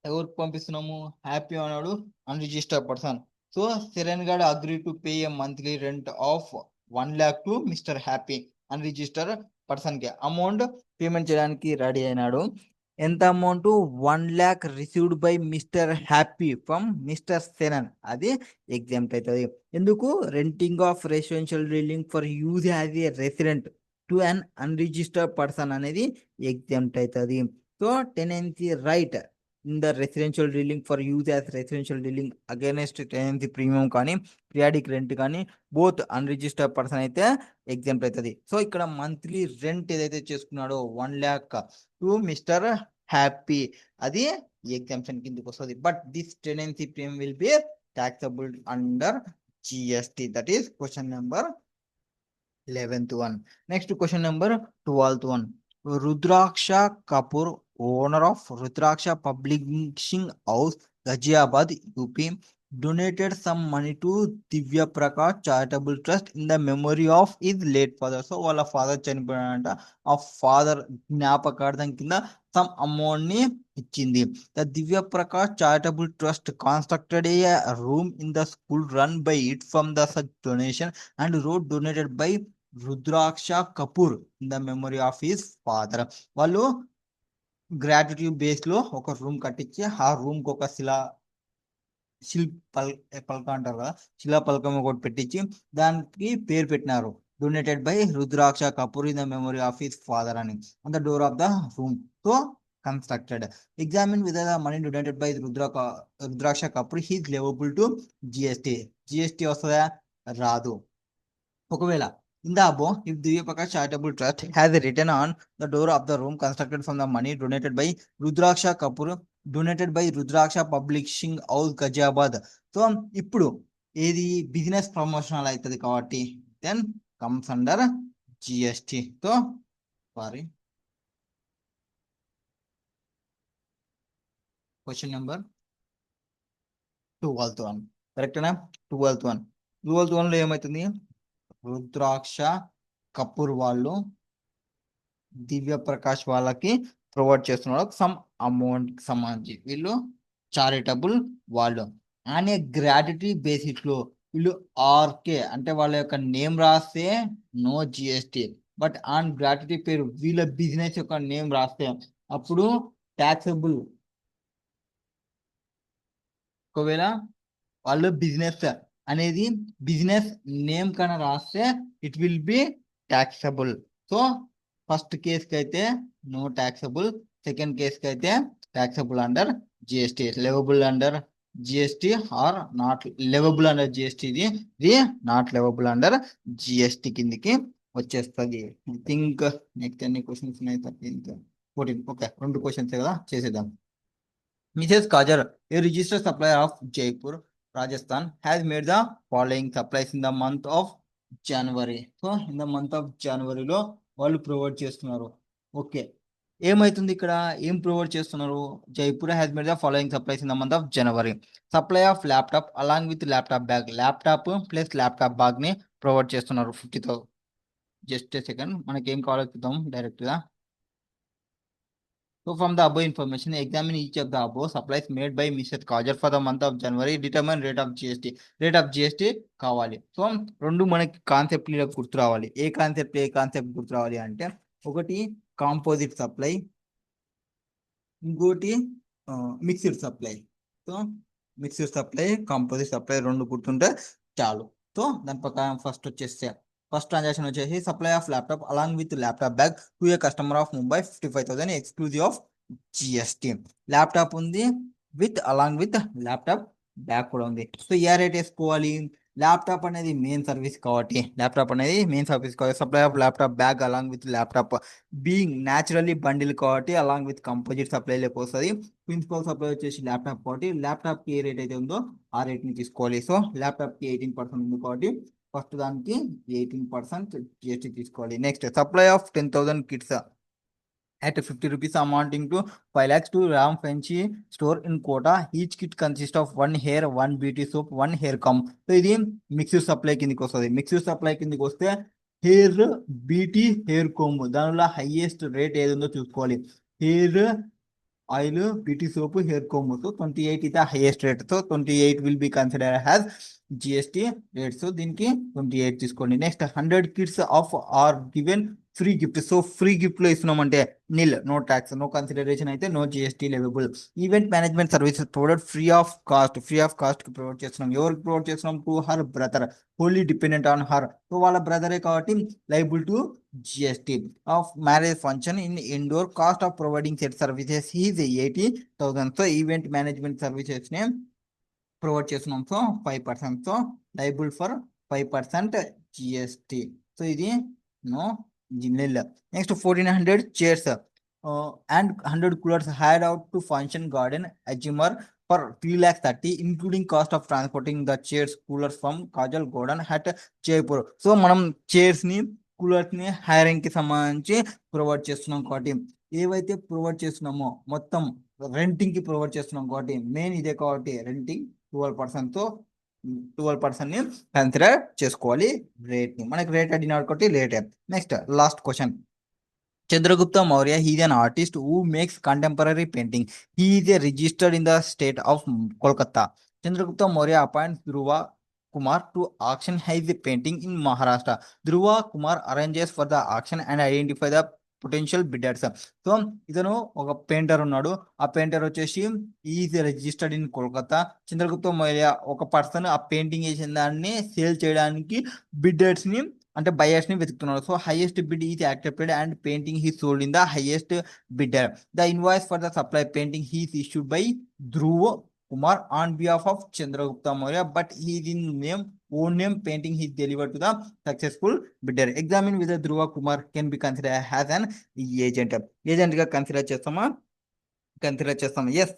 ఎవరికి పంపిస్తున్నాము, హ్యాపీ అన్నాడు unregistered person. So serene Guard agree to pay a monthly rent of 1 lakh to Mister Happy unregister person కి అమౌంట్ పేమెంట్ చేయడానికి రెడీ అయినాడు. ఎంత amount, 1 lakh received by Mister Happy from Mister Seren, అది ఎగ్జామ్ట్ అవుతుంది. ఎందుకు, renting of residential building for use as a resident to un unregistered person అనేది ఎగ్జామ్ట్ అవుతుంది. So tenancy right in the residential dealing for use as residential dealing against tenancy premium కానీ పిరియాడిక్ రెంట్ కానీ బోత్ అన్రిజిస్టర్డ్ పర్సన్ అయితే ఎగ్జాంపుల్ అవుతుంది. సో ఇక్కడ మంత్లీ రెంట్ ఏదైతే చేసుకున్నాడో 1 lakh టు మిస్టర్ హ్యాపీ అది ఎగ్జామ్షన్ కిందకి వస్తుంది. But this tenancy premium will be taxable under GST. That is question number 11th one. Next question number 12th one. Rudraksha Kapoor, owner of Rudraksha Publishing House, Ghaziabad, UP, donated some money to Divya Prakash Charitable Trust in the memory of his late father. So వాళ్ళ ఫాదర్ చనిపోయాడంట, ఆ ఫాదర్ జ్ఞాపకార్థం కింద సమ్ అమౌంట్ ని ఇచ్చింది. The Divya Prakash Charitable Trust constructed a room in the school run by it from the such donation and road donated by rudraksha Kapoor in the memory of his father. వాళ్ళు గ్రాట్యుటీ బేస్ లో ఒక రూమ్ కట్టించి ఆ రూమ్ కి ఒక పలక అంటారు కదా, శిలా పలకం ఒకటి పెట్టించి దానికి పేరు పెట్టినారు, donated by Rudraksha Kapoor in the memory of his father అని. On the door of the room so constructed. Examine with the money donated by Rudraksha Kapoor is leviable to GST. GST వస్తుందా, రాదు. ఒకవేళ in the above, if Divya Prakash Charitable Trust has written on the door of the room constructed from the money donated by Rudraksha Kapoor, donated by Rudraksha Publishing House, Ghaziabad. So ఇప్పుడు ఏది బిజినెస్ ప్రమోషనల్ అవుతుంది కాబట్టి then comes under GST. So sorry, question number 12th one కరెక్టేనా. 12th one లో ఏమవుతుంది, రుద్రాక్ష కపూర్ వాళ్ళు దివ్య ప్రకాష్ వాళ్ళకి ప్రొవైడ్ చేస్తున్నారు సమ్ అమౌంట్ సంబంధించి. వీళ్ళు చారిటబుల్ వాళ్ళు అనే గ్రాట్యుటీ బేసిస్ లో వీళ్ళు ఆర్కే అంటే వాళ్ళ యొక్క నేమ్ రాస్తే no GST, but on gratuity పేరు వీళ్ళ బిజినెస్ యొక్క నేమ్ రాస్తే అప్పుడు ట్యాక్సబుల్. ఒకవేళ వాళ్ళు బిజినెస్ అనేది బిజినెస్ నేమ్ కన్నా రాస్తే it will be taxable. So first కేసుకి అయితే నో ట్యాక్సబుల్, సెకండ్ కేసుకి అయితే taxable under GST, leviable under GST or not leviable under GST, ఇది నాట్ లెవబుల్ అండర్ జిఎస్టి కిందికి వచ్చేస్తుంది. ఐ థింక్ నెక్స్ట్ ఎన్ని క్వశ్చన్స్ ఉన్నాయి, 13, 14. ఓకే, 2 క్వశ్చన్స్ కదా చేసేద్దాం. మిసెస్ కాజర్, a registered supplier of Jaipur Rajasthan has made the following supplies in the month of January. So in the month of జనవరిలో వాళ్ళు ప్రొవైడ్ చేస్తున్నారు. ఓకే, ఏమైతుంది ఇక్కడ, ఏం ప్రొవైడ్ చేస్తున్నారు, Jaipur has made the following supplies in the month of January. Supply of laptop along with laptop bag, laptop plus laptop bag ని ప్రొవైడ్ చేస్తున్నారు 50,000. జస్ట్ సెకండ్, మనకి ఏం కావాలో చూద్దాం డైరెక్ట్ గా. So from the above information, examine each of the above supplies made by Mr. Kajar for the month of January. Determine rate of GST. Rate of GST కావాలి. సో రెండు మనకి కాన్సెప్ట్ గుర్తు రావాలి. ఏ కాన్సెప్ట్ గుర్తు రావాలి అంటే ఒకటి కాంపోజిట్ సప్లై, ఇంకోటి mixed supply. So mixed supply, composite supply రెండు గుర్తుంటే చాలు. సో దాని ప్రకారం ఫస్ట్ ట్రాన్సాక్షన్ వచ్చేసి supply of laptop along with laptop bag to a customer of Mumbai 55,000 exclusive of GST. Laptop ఉంది with along with laptop bag కూడా ఉంది. సో ఏ రేట్ వేసుకోవాలి? ల్యాప్టాప్ అనేది మెయిన్ సర్వీస్ కాబట్టి supply of laptop bag along with laptop being naturally bundle కాబట్టి అలాంగ్ విత్ కంపోజిట్ సప్లై లేక వస్తుంది. ప్రిన్సిపల్ సప్లై వచ్చేసి ల్యాప్టాప్ కాబట్టి ల్యాప్టాప్కి ఏ రేట్ అయితే ఉందో ఆ రేట్ని తీసుకోవాలి. సో ల్యాప్టాప్కి 18% ఉంది కాబట్టి ఫస్ట్ దానికి 18% జిఎస్టీ తీసుకోవాలి. Next supply of 10,000 kits at 50 rupees amounting to 5 lakhs to Ram Fancy store in Kota. Each kit consists of one hair, one beauty soap, one hair comb. So ఇది మిక్స్డ్ సప్లై కిందకి వస్తుంది. మిక్స్డ్ సప్లై కిందకి వస్తే హెయిర్, బ్యూటీ, హెయిర్ కోమ్ దానిలో హైయెస్ట్ రేట్ ఏది ఉందో చూసుకోవాలి. Hair oil, beauty soap, hair comb. So 28 is the highest rate. So 28 will be considered as GST rate. So దీనికి 28 తీసుకోండి. Next 100 kits of are given free gift. So free gift లో ఇస్తున్నామంటే nil, no tax, no consideration, అయితే no GST leviable. Event management services provide free of cost కి ప్రొవైడ్ చేస్తున్నాం. ఎవరికి ప్రొవైడ్ చేస్తున్నాం? To her brother, wholly dependent on her. So వాళ్ళ బ్రదరే కాబట్టి liable to GST. Of marriage function in Indore cost of providing set services is 80,000. So event management services ని ప్రొవైడ్ చేస్తున్నాం. So 5%. So liable for 5% GST. So ఇది నో జిన్నెల్. Next 1400 chairs and 100 coolers had out to function garden అజ్యూమర్ for 3,30,000 including cost of transporting the chairs coolers from Kajal Garden at Jaipur. So మనం చైర్స్ ని, కూలర్స్ ని హైరింగ్ కి సంబంధించి ప్రొవైడ్ చేస్తున్నాం కాబట్టి ఏవైతే ప్రొవైడ్ చేస్తున్నామో మొత్తం రెంటింగ్ కి ప్రొవైడ్ చేస్తున్నాం కాబట్టి మెయిన్ ఇదే కాబట్టి రెంటింగ్ 12%. తో 12% ని కన్సిడర్ చేసుకోవాలి రేట్ ని. మనకి రేట్ అడిగినాడు కాబట్టి rate. Next last question. Chandragupta Maurya, he is an artist who makes contemporary painting. He is registered in the state of Kolkata. Chandragupta Maurya appoints Dhruva Kumar to auction his painting in Maharashtra. Dhruva Kumar arranges for the auction and identify the potential bidders. So ఇతను ఒక పెయింటర్ ఉన్నాడు. ఆ పెయింటర్ వచ్చేసి is registered in Kolkata. Chandragupta Maurya ఒక పర్సన్ ఆ పెయింటింగ్ వేసిన దాన్ని సేల్ చేయడానికి బిడ్డర్స్ ని అంటే బయర్స్ ని వెతుకుతున్నాడు. So highest bid is accepted and painting he sold in the highest bidder. The invoice for the supply painting is issued by Dhruv Kumar on behalf of Chandragupta Maurya but he in name own name painting is delivered to the successful bidder. Examine whether Dhruva Kumar can be considered as an agent. Agent గా కన్సిడర్ చేస్తామా? ఎస్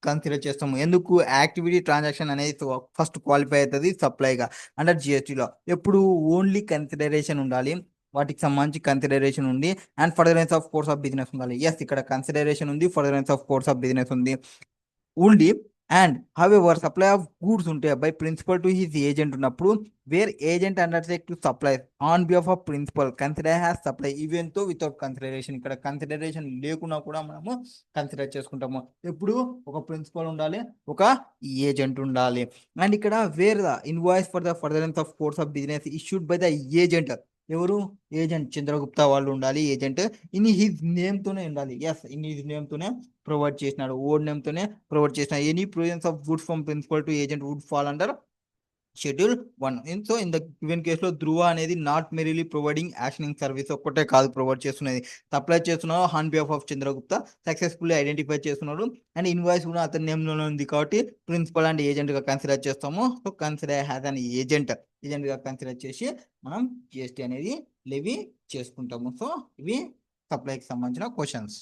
కన్సిడర్ చేస్తాము. ఎందుకు? యాక్టివిటీ ట్రాన్సాక్షన్ అనేది ఫస్ట్ క్వాలిఫై అవుతుంది సప్లైగా అండర్ జిఎస్టీలో. ఎప్పుడు ఓన్లీ కన్సిడరేషన్ ఉండాలి, వాటికి సంబంధించి కన్సిడరేషన్ ఉంది and furtherance of course of business ఉండాలి. ఎస్ ఇక్కడ కన్సిడరేషన్ ఉంది, furtherance of course of business ఉంది only. And however supply of goods ఉంటే by principal to his agent ఉన్నప్పుడు where agent undertake to supply on behalf of principal consider as supply even though without consideration. ఇక్కడ కన్సిడరేషన్ లేకున్నా కూడా మనము కన్సిడర్ చేసుకుంటాము. ఎప్పుడు ఒక ప్రిన్సిపల్ ఉండాలి, ఒక ఏజెంట్ ఉండాలి. అండ్ ఇక్కడ where the invoice for the furtherance of course of business issued by the agent. ఎవరు? ఏజెంట్ చంద్రగుప్త వాళ్ళు ఉండాలి. ఏజెంట్ ఇన్ హిజ్ నేమ్ తోనే ఉండాలి. ఎస్ ఇన్ హిజ్ నేమ్ తోనే ప్రొవైడ్ చేసినాడు, ఓన్ నేమ్ తోనే ప్రొవైడ్ చేసిన. Any provisions of goods from principal to agent would fall under schedule 1. So in the given కేసులో ధ్రువ అనేది not merely providing actioning service ఒక్కటే కాదు ప్రొవైడ్ చేస్తున్నది, సప్లై చేస్తున్నారు on behalf of Chandragupta, successfully identify చేస్తున్నారు అండ్ ఇన్వాయిస్ కూడా అతని నేమ్ లోనే ఉంది కాబట్టి ప్రిన్సిపల్ అండ్ ఏజెంట్ గా కన్సిడర్ చేస్తాము. So consider has an agent గా కన్సిడర్ చేసి మనం జిఎస్టీ అనేది లెవీ చేసుకుంటాము. సో ఇవి సప్లైకి సంబంధించిన క్వశ్చన్స్.